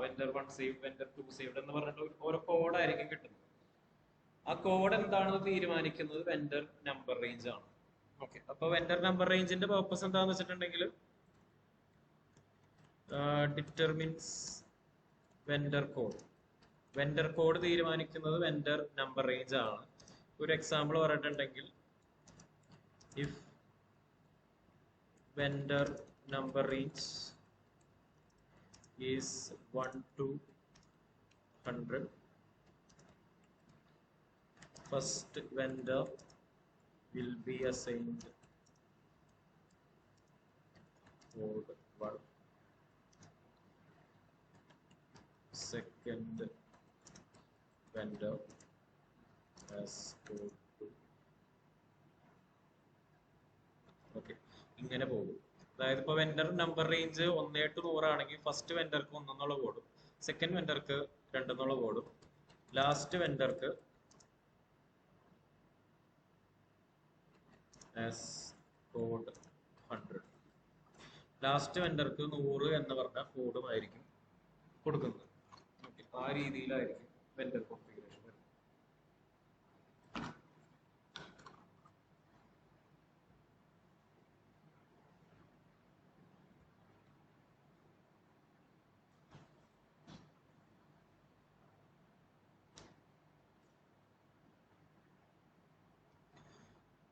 വെൻഡർ 1 സേവ്, വെൻഡർ 2 സേവ്ഡ് എന്ന് പറഞ്ഞിട്ട് ഓരോ കോഡായിരിക്കും കിട്ടുന്നത്. ആ കോഡ് എന്താണെന്ന് തീരുമാനിക്കുന്നത് വെൻഡർ നമ്പർ റേഞ്ച് ആണ്. ഓക്കെ, അപ്പൊ വെൻഡർ നമ്പർ റേഞ്ചിന്റെ പർപ്പസ് എന്താന്ന് വെച്ചിട്ടുണ്ടെങ്കിൽ determines vendor code. Vendor code തീരുമാനിക്കുന്നത് വെൻഡർ നമ്പർ റേഞ്ച് ആണ്. ഒരു എക്സാമ്പിൾ പറഞ്ഞിട്ടുണ്ടെങ്കിൽ if vendor number range is 1 to 100, first vendor will be assigned code 1, second vendor as code 2. Okay, ഇങ്ങനെ പോകും. അതായത് ഇപ്പൊ വെൻഡർ നമ്പർ റേഞ്ച് 1 to 100 ആണെങ്കിൽ ഫസ്റ്റ് വെൻഡർക്ക് 1 എന്നുള്ള കോഡും, സെക്കൻഡ് വെൻഡർക്ക് 2 എന്നുള്ള കോഡും, ലാസ്റ്റ് വെൻഡർക്ക് ആസ് കോഡ് 100. ലാസ്റ്റ് വെൻഡർക്ക് 100 എന്ന് പറഞ്ഞ കോഡും ആയിരിക്കും കൊടുക്കുന്നത്. ആ രീതിയിലായിരിക്കും വെൻഡർ കോൺഫിഗറേഷൻ വരുന്നത്.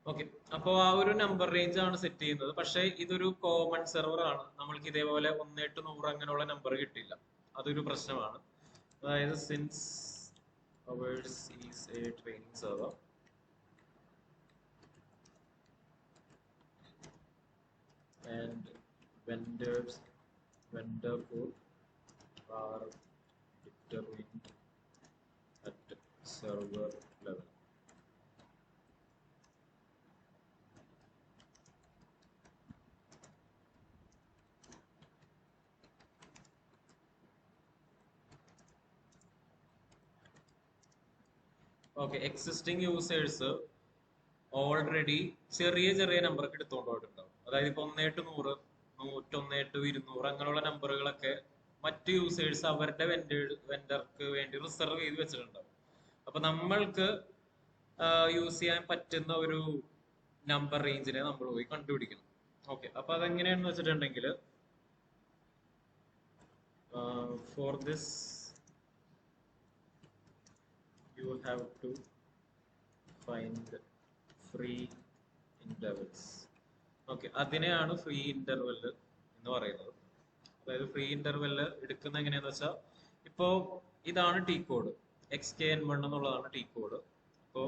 ഓക്കെ, അപ്പോൾ ആ ഒരു നമ്പർ റേഞ്ച് ആണ് സെറ്റ് ചെയ്യുന്നത്. പക്ഷേ ഇതൊരു കോമൺ സെർവർ ആണ്, നമ്മൾക്ക് ഇതേപോലെ 1 to 100 അങ്ങനെയുള്ള നമ്പർ കിട്ടില്ല. അതൊരു പ്രശ്നമാണ്. അതായത് since ours is a training server, and vendor code are determined at server level. Okay, existing users already ചെറിയ ചെറിയ നമ്പർക്ക് എടുത്തുകൊണ്ട് പോയിട്ടുണ്ടാവും. അതായത് ഇപ്പൊ 1 to 100, 101 to 200 അങ്ങനെയുള്ള നമ്പറുകളൊക്കെ മറ്റ് യൂസേഴ്സ് അവരുടെ വെൻഡർക്ക് വേണ്ടി റിസർവ് ചെയ്ത് വെച്ചിട്ടുണ്ടാവും. അപ്പൊ നമ്മൾക്ക് യൂസ് ചെയ്യാൻ പറ്റുന്ന ഒരു നമ്പർ റേഞ്ചിനെ നമ്മൾ പോയി കണ്ടുപിടിക്കണം. ഓക്കെ, അപ്പൊ അതെങ്ങനെയാണെന്ന് വെച്ചിട്ടുണ്ടെങ്കിൽ for this you have to find free intervals. Okay, അതിനെയാണ് ഫ്രീ ഇന്റർവെൽ എന്ന് പറയുന്നത്. അതായത് ഫ്രീ ഇന്റർവെൽ എടുക്കുന്ന എങ്ങനെയാന്ന് വെച്ചാൽ, ഇപ്പോ ഇതാണ് ടി കോഡ്, xkn1 എന്നുള്ളതാണ് ടി കോഡ്. ഇപ്പോ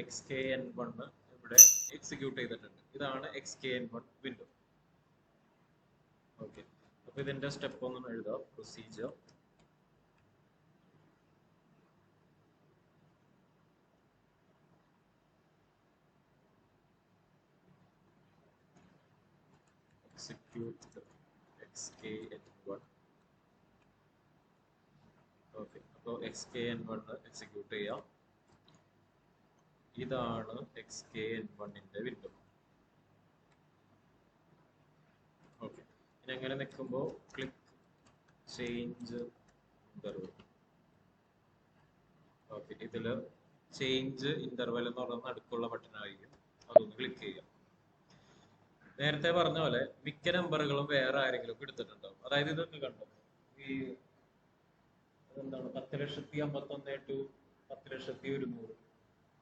xkn1 ഇവിടെ എക്സിക്യൂട്ട് ചെയ്തിട്ടുണ്ട്. ഇതാണ് xkn1 വിൻഡോ. ഓക്കെ, അപ്പൊ ഇതിന്റെ സ്റ്റെപ്പ് ഒന്നും എഴുതാം. Procedure execute the xkn1. Okay, അപ്പോൾ xkn1 എക്സിക്യൂട്ട് ചെയ്യാം. ഇതാണ് xkn1ന്റെ വിൻഡോ. ഓക്കെ, ഇനി അങ്ങനെ നിൽക്കുമ്പോൾ ക്ലിക്ക് ചേഞ്ച് ഇന്റർവെൽ. ഓക്കെ, ഇതില് ചേഞ്ച് ഇന്റർവെൽ എന്ന് പറയുന്ന നടുക്കുള്ള ബട്ടൺ ആയിരിക്കും, അതൊന്ന് ക്ലിക്ക് ചെയ്യാം. നേരത്തെ പറഞ്ഞ പോലെ മിക്ക നമ്പറുകളും വേറെ ആരെങ്കിലും എടുത്തിട്ടുണ്ടാവും. അതായത് ഇതൊക്കെ കണ്ടോ, ഈ എന്താണ് 10,51,000 to 10,100,000,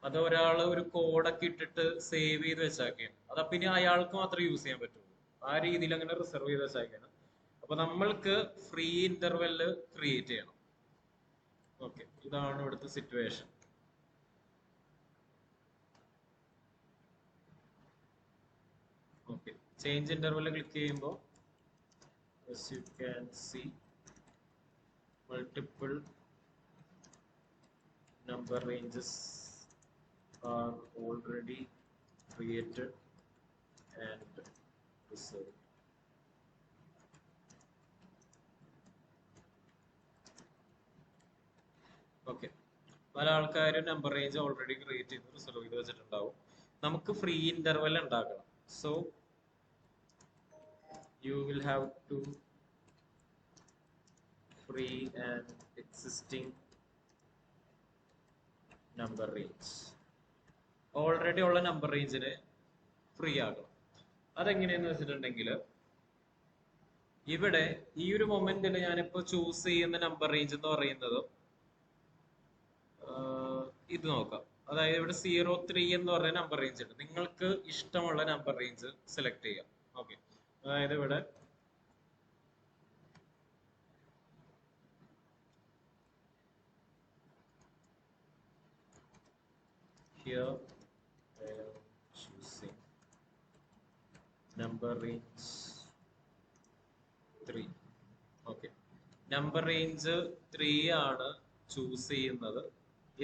അത് ഒരാള് ഒരു കോഡൊക്കെ ഇട്ടിട്ട് സേവ് ചെയ്ത് വെച്ചാക്കിയാണ്. അതപ്പൊ ഇനി അയാൾക്ക് മാത്രമേ യൂസ് ചെയ്യാൻ പറ്റുള്ളൂ. ആ രീതിയിൽ അങ്ങനെ റിസർവ് ചെയ്ത് വെച്ചാക്കിയാണ്. അപ്പൊ നമ്മൾക്ക് ഫ്രീ ഇന്റർവെല് ക്രിയേറ്റ് ചെയ്യണം. ഓക്കെ, ഇതാണ് ഇവിടുത്തെ situation. Okay, change interval click ചെയ്യുമ്പോൾ as you can see multiple number ranges are already created and reserved. Okay, പല ആൾക്കാരും നമ്പർ റേഞ്ച് ഓൾറെഡി ക്രിയേറ്റ് ചെയ്ത് റിസർവ് ചെയ്ത് വെച്ചിട്ടുണ്ടാവും. നമുക്ക് ഫ്രീ ഇന്റർവെൽ ഉണ്ടാക്കണം. So you will have to free an existing number range. Already ഉള്ള നമ്പർ റേഞ്ചിനെ ഫ്രീ ആക്കണം. അതെങ്ങനെയെന്ന് വെച്ചിട്ടുണ്ടെങ്കിൽ, ഇവിടെ ഈ ഒരു മൊമെന്റിൽ ഞാനിപ്പോ ചൂസ് ചെയ്യുന്ന നമ്പർ റേഞ്ച് എന്ന് പറയുന്നത് ഇത് നോക്കാം. അതായത് ഇവിടെ 03 എന്ന് പറഞ്ഞ നമ്പർ റേഞ്ച് ഉണ്ട്. നിങ്ങൾക്ക് ഇഷ്ടമുള്ള നമ്പർ റേഞ്ച് സെലക്ട് ചെയ്യാം. ഓക്കെ, അതായത് ഇവിടെ here I am choosing number range 3. Okay, number range 3 ആണ് ചൂസ് ചെയ്യുന്നത്.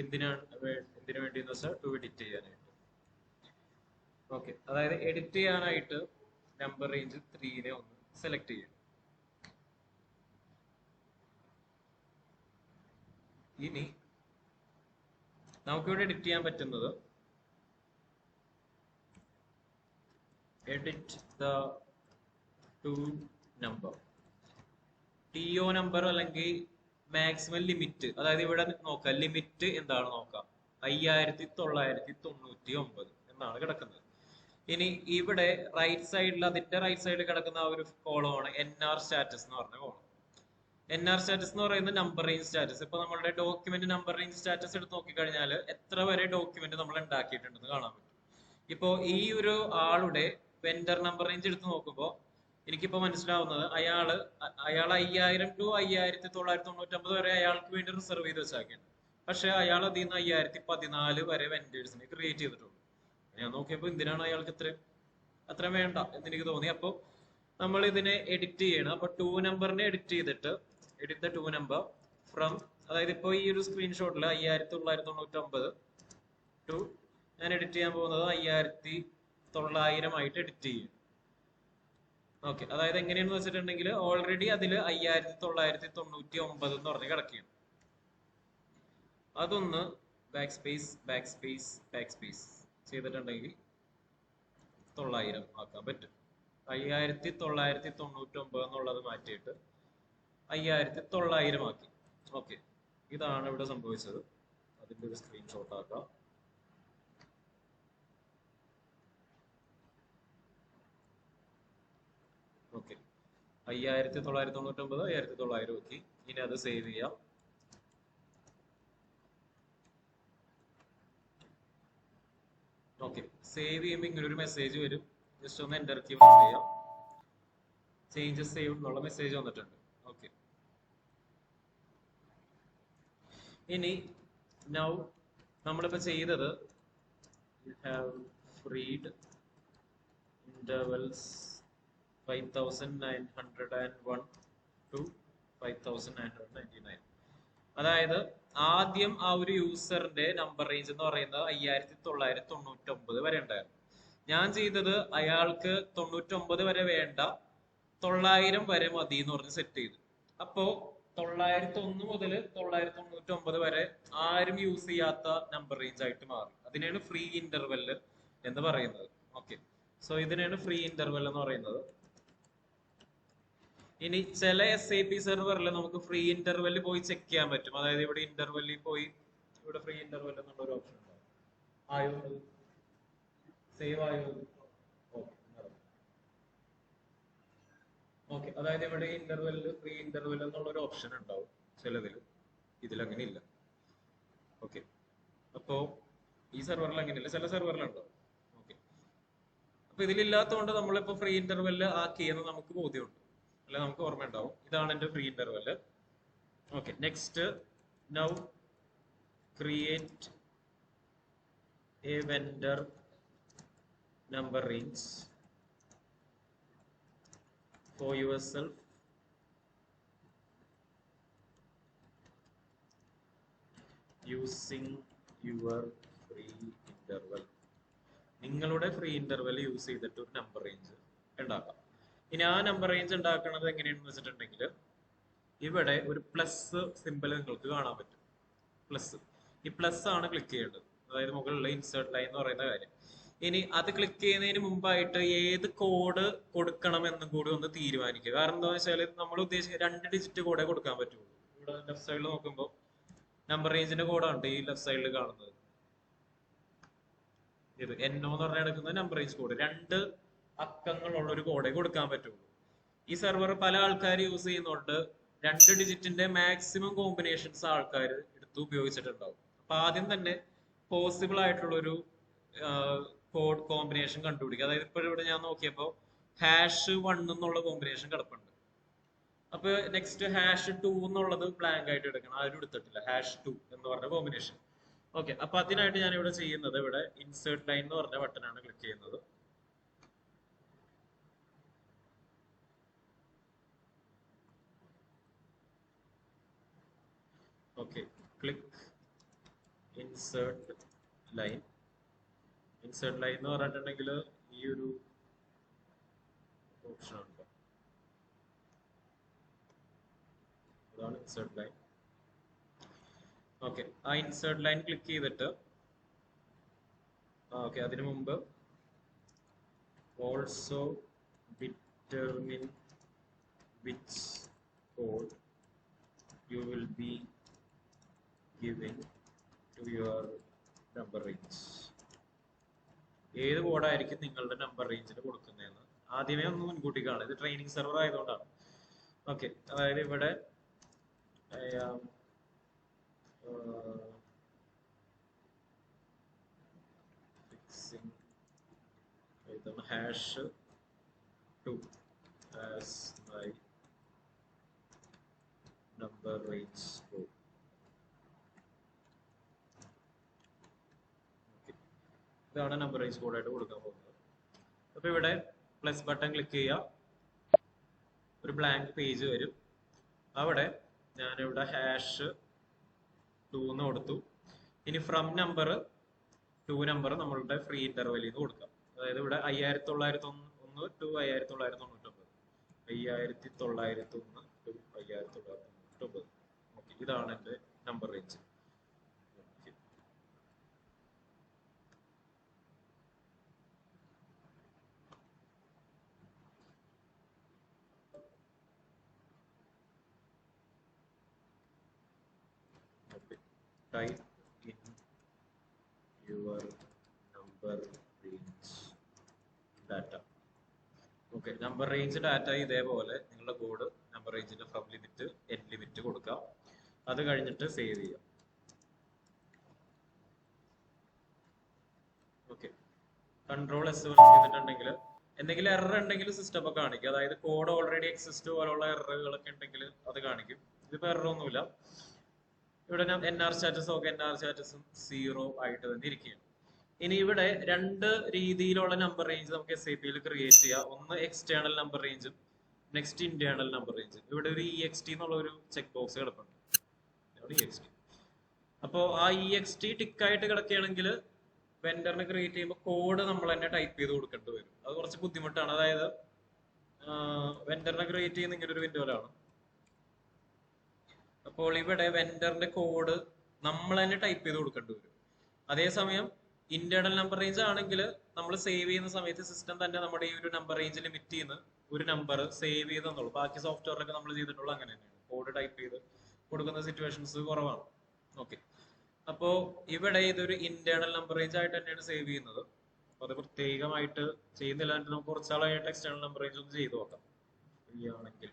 എന്തിനു വേണ്ടി എന്ന് വെച്ചാൽ ടു എഡിറ്റ് ചെയ്യാനായിട്ട്. ഓക്കെ, അതായത് എഡിറ്റ് ചെയ്യാനായിട്ട് നമ്പർ റേഞ്ച് 3നെ ഒന്ന് സെലക്ട് ചെയ്യും. ഇനി നമുക്കിവിടെ എഡിറ്റ് ചെയ്യാൻ പറ്റുന്നത് edit the two number, TO number അല്ലെങ്കിൽ മാക്സിമം ലിമിറ്റ്. അതായത് ഇവിടെ നോക്കാം, ലിമിറ്റ് എന്താണ് നോക്കാം, 5,999 എന്നാണ് കിടക്കുന്നത്. ഇനി ഇവിടെ റൈറ്റ് സൈഡിൽ, അതിന്റെ റൈറ്റ് സൈഡിൽ കിടക്കുന്ന ആ ഒരു കോളമാണ് NR സ്റ്റാറ്റസ് എന്ന് പറഞ്ഞ കോളം. NR സ്റ്റാറ്റസ് എന്ന് പറയുന്നത് നമ്പർ റേഞ്ച് സ്റ്റാറ്റസ്. ഇപ്പൊ നമ്മളുടെ ഡോക്യുമെന്റ് നമ്പർ റേഞ്ച് സ്റ്റാറ്റസ് എടുത്ത് നോക്കിക്കഴിഞ്ഞാൽ എത്ര വരെ ഡോക്യുമെന്റ് നമ്മൾ ഉണ്ടാക്കിയിട്ടുണ്ടെന്ന് കാണാൻ പറ്റും. ഇപ്പോ ഈ ഒരു ആളുടെ വെൻഡർ നമ്പർ റേഞ്ച് എടുത്ത് നോക്കുമ്പോൾ എനിക്കിപ്പോ മനസ്സിലാവുന്നത് അയാൾ 5,000 to 5,999 വരെ അയാൾക്ക് വേണ്ടി റിസർവ് ചെയ്ത് വെച്ചാക്കിയാണ്. പക്ഷെ അയാൾ അതിൽ നിന്ന് 5,014 വരെ വെൻഡേഴ്സിനെ ക്രിയേറ്റ് ചെയ്തിട്ടുള്ളൂ. ഞാൻ നോക്കിയപ്പോൾ എന്തിനാണ് അയാൾക്ക് അത്ര വേണ്ട എന്ന് എനിക്ക് തോന്നി. അപ്പൊ നമ്മൾ ഇതിനെ എഡിറ്റ് ചെയ്യണം. അപ്പൊ 2 നമ്പറിനെ എഡിറ്റ് ചെയ്തിട്ട് എഡിറ്റ് ദ 2 നമ്പർ ഫ്രം, അതായത് ഇപ്പൊ ഈ ഒരു സ്ക്രീൻഷോട്ടിൽ 5,999 ടു ഞാൻ എഡിറ്റ് ചെയ്യാൻ പോകുന്നത് 5,900 ആയിട്ട് എഡിറ്റ് ചെയ്യും. ഓക്കെ, അതായത് എങ്ങനെയാണെന്ന് വെച്ചിട്ടുണ്ടെങ്കിൽ ഓൾറെഡി അതിൽ 5,999 എന്ന് പറഞ്ഞ് കിടക്കുകയാണ്. അതൊന്ന് ബാക്ക് സ്പേസ് ചെയ്തിട്ടുണ്ടെങ്കിൽ 900 ആക്കാൻ പറ്റും. 5999 എന്നുള്ളത് മാറ്റിയിട്ട് 5900 ആക്കി. ഓക്കെ, ഇതാണ് ഇവിടെ സംഭവിച്ചത്. അതിന്റെ ഒരു സ്ക്രീൻഷോട്ട് ആക്കാം. ഓക്കെ, 5999 5900 ആക്കി. ഇനി അത് സേവ് ചെയ്യാം. ഓക്കെ, സേവ് ചെയ്യുമ്പോൾ ഇങ്ങനെ ഒരു മെസ്സേജ് വരും. ജസ്റ്റ് ഒന്ന് എന്റർ കീ ചെയ്യാം. ചേഞ്ചസ് സേവ് എന്നുള്ള മെസ്സേജ് വന്നിട്ടുണ്ട്. ഓക്കെ, ഇനി നൗ നമ്മളിപ്പോ ചെയ്തത് ഹാവ് ഫ്രീഡ് ഇന്റർവെൽസ് 5901 to 5999. അതായത് ആദ്യം ആ ഒരു യൂസറിന്റെ നമ്പർ റേഞ്ച് എന്ന് പറയുന്നത് 5999 വരെ ഉണ്ടായിരുന്നു. ഞാൻ ചെയ്തത് അയാൾക്ക് 99 വരെ വേണ്ട, 900 വരെ മതി എന്ന് പറഞ്ഞ് സെറ്റ് ചെയ്തു. അപ്പോ 901 മുതൽ 999 വരെ ആരും യൂസ് ചെയ്യാത്ത നമ്പർ റേഞ്ച് ആയിട്ട് മാറി. അതിനെയാണ് ഫ്രീ ഇന്റർവെല് എന്ന് പറയുന്നത്. ഓക്കെ, സോ ഇതിനെയാണ് ഫ്രീ ഇന്റർവെൽ എന്ന് പറയുന്നത്. ഇനി ചില SAP സെർവറിൽ നമുക്ക് ഫ്രീ ഇന്റർവെല് പോയി ചെക്ക് ചെയ്യാൻ പറ്റും. അതായത് ഇവിടെ ഇന്റർവെല്ലിൽ പോയി ഇവിടെ ഫ്രീ ഇന്റർവെൽ എന്നുള്ള ഒരു ഓപ്ഷൻ ഉണ്ടാവും. ആയോ, സേവ് ആയോ? ഓക്കെ, അതായത് ഇവിടെ ഇന്റർവെല്ലിൽ ഫ്രീ ഇന്റർവെൽ എന്നുള്ള ഒരു ഓപ്ഷൻ ഉണ്ടാവും ചിലതിൽ. ഇതിലങ്ങനെ ഇല്ല. ഓക്കെ, അപ്പോ ഈ സെർവറിൽ അങ്ങനെയില്ല, ചില സെർവറിൽ ഉണ്ടാവും. ഓക്കെ, അപ്പൊ ഇതിലില്ലാത്തതുകൊണ്ട് നമ്മളിപ്പോ ഫ്രീ ഇന്റർവെല് ആക്കിയെന്ന് നമുക്ക് ബോധ്യമുണ്ട്, അല്ലെ? നമുക്ക് ഓർമ്മ ഉണ്ടാവും ഇതാണ് എന്റെ free interval. Okay, next now create A vendor number range for yourself using your free interval. നിങ്ങളുടെ ഫ്രീ ഇന്റർവെൽ യൂസ് ചെയ്തിട്ട് ഒരു നമ്പർ റേഞ്ച് ഉണ്ടാക്കാം. ഇനി ആ നമ്പർ റേഞ്ച് ഉണ്ടാക്കുന്നത് എങ്ങനെയാണെന്ന് വെച്ചിട്ടുണ്ടെങ്കിൽ ഇവിടെ ഒരു പ്ലസ് സിമ്പിൾ നിങ്ങൾക്ക് കാണാൻ പറ്റും. പ്ലസ്, ഈ പ്ലസ് ആണ് ക്ലിക്ക് ചെയ്യേണ്ടത്, അതായത് മുകളിലുള്ള ഇൻസേർട്ട് ലൈൻ എന്ന് പറയുന്ന കാര്യം. ഇനി അത് ക്ലിക്ക് ചെയ്യുന്നതിന് മുമ്പായിട്ട് ഏത് കോഡ് കൊടുക്കണം എന്നും കൂടി ഒന്ന് തീരുമാനിക്കുക. കാരണം എന്താ വെച്ചാൽ നമ്മൾ ഉദ്ദേശിക്കുന്ന 2 ഡിജിറ്റ് കോഡേ കൊടുക്കാൻ പറ്റുള്ളൂ. ഇവിടെ ലെഫ്റ്റ് സൈഡിൽ നോക്കുമ്പോൾ നമ്പർ റേഞ്ചിന്റെ കോഡാണ് ഈ ലെഫ്റ്റ് സൈഡിൽ കാണുന്നത്. ഇത് എന്നോ എന്ന് പറഞ്ഞാൽ എടുക്കുന്ന നമ്പർ റേഞ്ച് കോഡ് 2 അക്കങ്ങളുള്ള ഒരു കോഡേ കൊടുക്കാൻ പറ്റുള്ളൂ. ഈ സെർവർ പല ആൾക്കാർ യൂസ് ചെയ്യുന്നുണ്ട്. 2 ഡിജിറ്റിന്റെ മാക്സിമം കോമ്പിനേഷൻസ് ആൾക്കാർ എടുത്ത് ഉപയോഗിച്ചിട്ടുണ്ടാവും. അപ്പൊ ആദ്യം തന്നെ പോസിബിൾ ആയിട്ടുള്ള ഒരു കോഡ് കോമ്പിനേഷൻ കണ്ടുപിടിക്കുക. അതായത് ഇപ്പോൾ ഇവിടെ ഞാൻ നോക്കിയപ്പോൾ #1 എന്നുള്ള കോമ്പിനേഷൻ കിടപ്പുണ്ട്. അപ്പൊ നെക്സ്റ്റ് #2 എന്നുള്ളത് ബ്ലാങ്ക് ആയിട്ട് എടുക്കണം, ആരും എടുത്തിട്ടില്ല. #2 എന്ന് പറഞ്ഞ കോമ്പിനേഷൻ. ഓക്കെ, അപ്പൊ അതിനായിട്ട് ഞാൻ ഇവിടെ ചെയ്യുന്നത് ഇവിടെ ഇൻസേർട്ട് ലൈൻ എന്ന് പറഞ്ഞ ബട്ടനാണ് ക്ലിക്ക് ചെയ്യുന്നത്. Okay, click insert line. Insert line എന്ന് പറഞ്ഞിട്ടുണ്ടെങ്കിൽ ഈ ഒരു ഓപ്ഷൻ ഉണ്ട്, അതാണ് ഇൻസേർട്ട് ലൈൻ. ഓക്കെ, ആ ഇൻസേർട്ട് ലൈൻ ക്ലിക്ക് ചെയ്തിട്ട് ഓക്കെ, അതിനു മുമ്പ് also determine which code you will be giving to your number range. ഏത് കോഡായിരിക്കും നിങ്ങളുടെ നമ്പർ റേഞ്ചിന് കൊടുക്കുന്നതെന്ന് ആദ്യമേ ഒന്ന് മുൻകൂട്ടി കാണും. ഇത് ട്രെയിനിങ് സെർവർ ആയതുകൊണ്ടാണ്. ഓക്കെ, അതായത് ഇവിടെ fixing #2 as my number range code. ഇതാണ് നമ്പർ റേഞ്ച് കോഡ് ആയിട്ട് കൊടുക്കാൻ പോകുന്നത്. അപ്പൊ ഇവിടെ പ്ലസ് ബട്ടൺ ക്ലിക്ക് ചെയ്യുക, ഒരു ബ്ലാങ്ക് പേജ് വരും. അവിടെ ഞാനിവിടെ #2 എന്ന് കൊടുത്തു. ഇനി ഫ്രം നമ്പർ ടു നമ്പർ നമ്മളുടെ ഫ്രീ ഇന്റർവെല്ലിൽ നിന്ന് കൊടുക്കാം. അതായത് ഇവിടെ 5901 to 5999, 5901 to 5999. ഓക്കെ, ഇതാണ് എന്റെ number range. Okay. Type in your number range data. Okay, number range data ഇതേപോലെ നിങ്ങളുടെ കോഡ് നമ്പർ റേഞ്ചിന്റെ ഫ്രം ലിമിറ്റ് എൻഡ് ലിമിറ്റ് കൊടുക്കാം. അത് കഴിഞ്ഞിട്ട് സേവ് ചെയ്യാം. ഓക്കെ, കൺട്രോൾ എസ് ചെയ്തിട്ടുണ്ടെങ്കിൽ എന്തെങ്കിലും എറർ ഉണ്ടെങ്കിൽ സിസ്റ്റം ഒക്കെ കാണിക്കും. അതായത് കോഡ് ഓൾറെഡി എക്സിസ്റ്റ് പോലുള്ള എററുകളൊക്കെ ഉണ്ടെങ്കിൽ അത് കാണിക്കും. ഇതിപ്പോ എറർ ഒന്നുമില്ല. ഇവിടെ NR സ്റ്റാറ്റസും ഒക്കെ NR സ്റ്റാറ്റസും 0 ആയിട്ട് തന്നെ ഇരിക്കുകയാണ്. ഇനി ഇവിടെ രണ്ട് രീതിയിലുള്ള നമ്പർ റേഞ്ച് നമുക്ക് SAP യിൽ ക്രിയേറ്റ് ചെയ്യാം. ഒന്ന് എക്സ്റ്റേണൽ നമ്പർ റേഞ്ചും നെക്സ്റ്റ് ഇന്റേണൽ നമ്പർ റേഞ്ചും. ഇവിടെ ഒരു EXT എന്നുള്ള ഒരു ചെക്ക് ബോക്സ് കിടപ്പുണ്ട്. EXT. അപ്പോൾ ആ EXT ടിക്കായിട്ട് കിടക്കുകയാണെങ്കിൽ വെൻഡറിന് ക്രിയേറ്റ് ചെയ്യുമ്പോൾ കോഡ് നമ്മൾ തന്നെ ടൈപ്പ് ചെയ്ത് കൊടുക്കേണ്ടി വരും. അത് കുറച്ച് ബുദ്ധിമുട്ടാണ്. അതായത് വെൻഡറിനെ ക്രിയേറ്റ് ചെയ്യുന്ന ഇങ്ങനെ ഒരു വിൻഡോയിലാണ്. അപ്പോൾ ഇവിടെ വെൻഡറിന്റെ കോഡ് നമ്മൾ തന്നെ ടൈപ്പ് ചെയ്ത് കൊടുക്കേണ്ടി വരും. അതേസമയം ഇന്റേണൽ നമ്പർ റേഞ്ച് ആണെങ്കിൽ നമ്മൾ സേവ് ചെയ്യുന്ന സമയത്ത് സിസ്റ്റം തന്നെ നമ്മുടെ ഈ ഒരു നമ്പർ റേഞ്ച് ലിമിറ്റ് ചെയ്യുന്ന ഒരു നമ്പർ സേവ് ചെയ്തെന്നുള്ളൂ. ബാക്കി സോഫ്റ്റ്വെയറിലൊക്കെ നമ്മൾ ചെയ്തിട്ടുള്ളൂ അങ്ങനെ തന്നെയാണ്. കോഡ് ടൈപ്പ് ചെയ്ത് കൊടുക്കുന്ന സിറ്റുവേഷൻസ് കുറവാണ്. ഓക്കെ, അപ്പോ ഇവിടെ ഇതൊരു ഇന്റേണൽ നമ്പർ റേഞ്ച് ആയിട്ട് തന്നെയാണ് സേവ് ചെയ്യുന്നത്. അപ്പൊ അത് പ്രത്യേകമായിട്ട് ചെയ്യുന്നില്ല. നമുക്ക് കുറച്ചാളായിട്ട് എക്സ്റ്റേണൽ നമ്പർ റേഞ്ച് ഒന്ന് ചെയ്ത് നോക്കാം ആണെങ്കിൽ.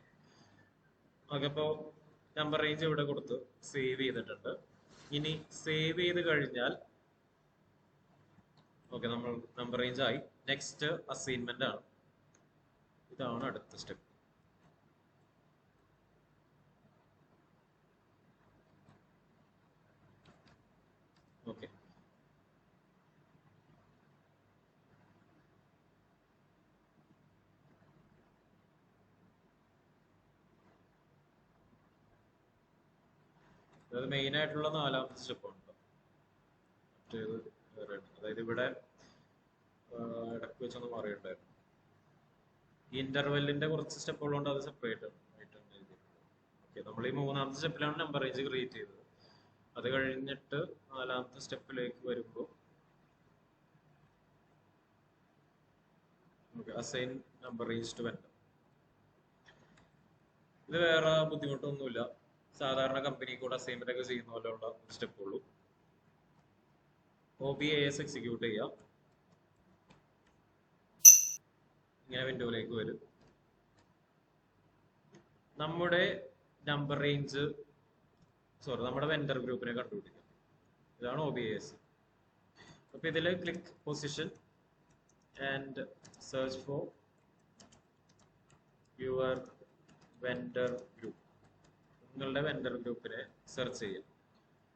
ഓക്കെ, അപ്പോ നമ്പർ റേഞ്ച് ഇവിടെ കൊടുത്ത് സേവ് ചെയ്തിട്ടുണ്ട്. ഇനി സേവ് ചെയ്ത് കഴിഞ്ഞാൽ ഓക്കെ, നമ്മൾ നമ്പർ റേഞ്ച് ആയി. നെക്സ്റ്റ് അസൈൻമെന്റ് ആണ്. ഇതാണ് അടുത്ത സ്റ്റെപ്പ്. ഓക്കെ, അത് മെയിൻ ആയിട്ടുള്ള 4ാമത്തെ സ്റ്റെപ്പാണ്. മറ്റേത് അതായത് ഇവിടെ ഇടയ്ക്ക് വെച്ചൊന്ന് മാറിയിട്ടുണ്ടായിരുന്നു. ഇന്റർവെല്ലിന്റെ കുറച്ച് സ്റ്റെപ്പുകളുണ്ട്, അത് സെപ്പറേറ്റ് ആയിട്ടാണ് എഴുതിയിട്ടുള്ളത്. ഓക്കെ, നമ്മൾ ഈ 3ാമത്തെ സ്റ്റെപ്പിലാണ് നമ്പർ റേഞ്ച് ക്രിയേറ്റ് ചെയ്തത്. അത് കഴിഞ്ഞിട്ട് 4ാമത്തെ സ്റ്റെപ്പിലേക്ക് വരുമ്പോൾ assign number range to vendor. ഇത് വേറെ ബുദ്ധിമുട്ടൊന്നുമില്ല. സാധാരണ കമ്പനി കൂടെ അസൈൻമെന്റ് ഒക്കെ ചെയ്യുന്ന പോലെയുള്ള ഒരു സ്റ്റെപ്പ് ഉള്ളൂ. OBAS എക്സിക്യൂട്ട് ചെയ്യാം. ഇങ്ങനെ വിൻഡോയിലേക്ക് വരും. നമ്മുടെ നമ്പർ റേഞ്ച് നമ്മുടെ വെൻഡർ ഗ്രൂപ്പിനെ കണ്ടുപിടിക്കും. ഇതാണ് OBAS. അപ്പൊ ഇതില് click position and search for your vendor group. നിങ്ങളുടെ വെൻഡർ ഗ്രൂപ്പിനെ സെർച്ച് ചെയ്യാം.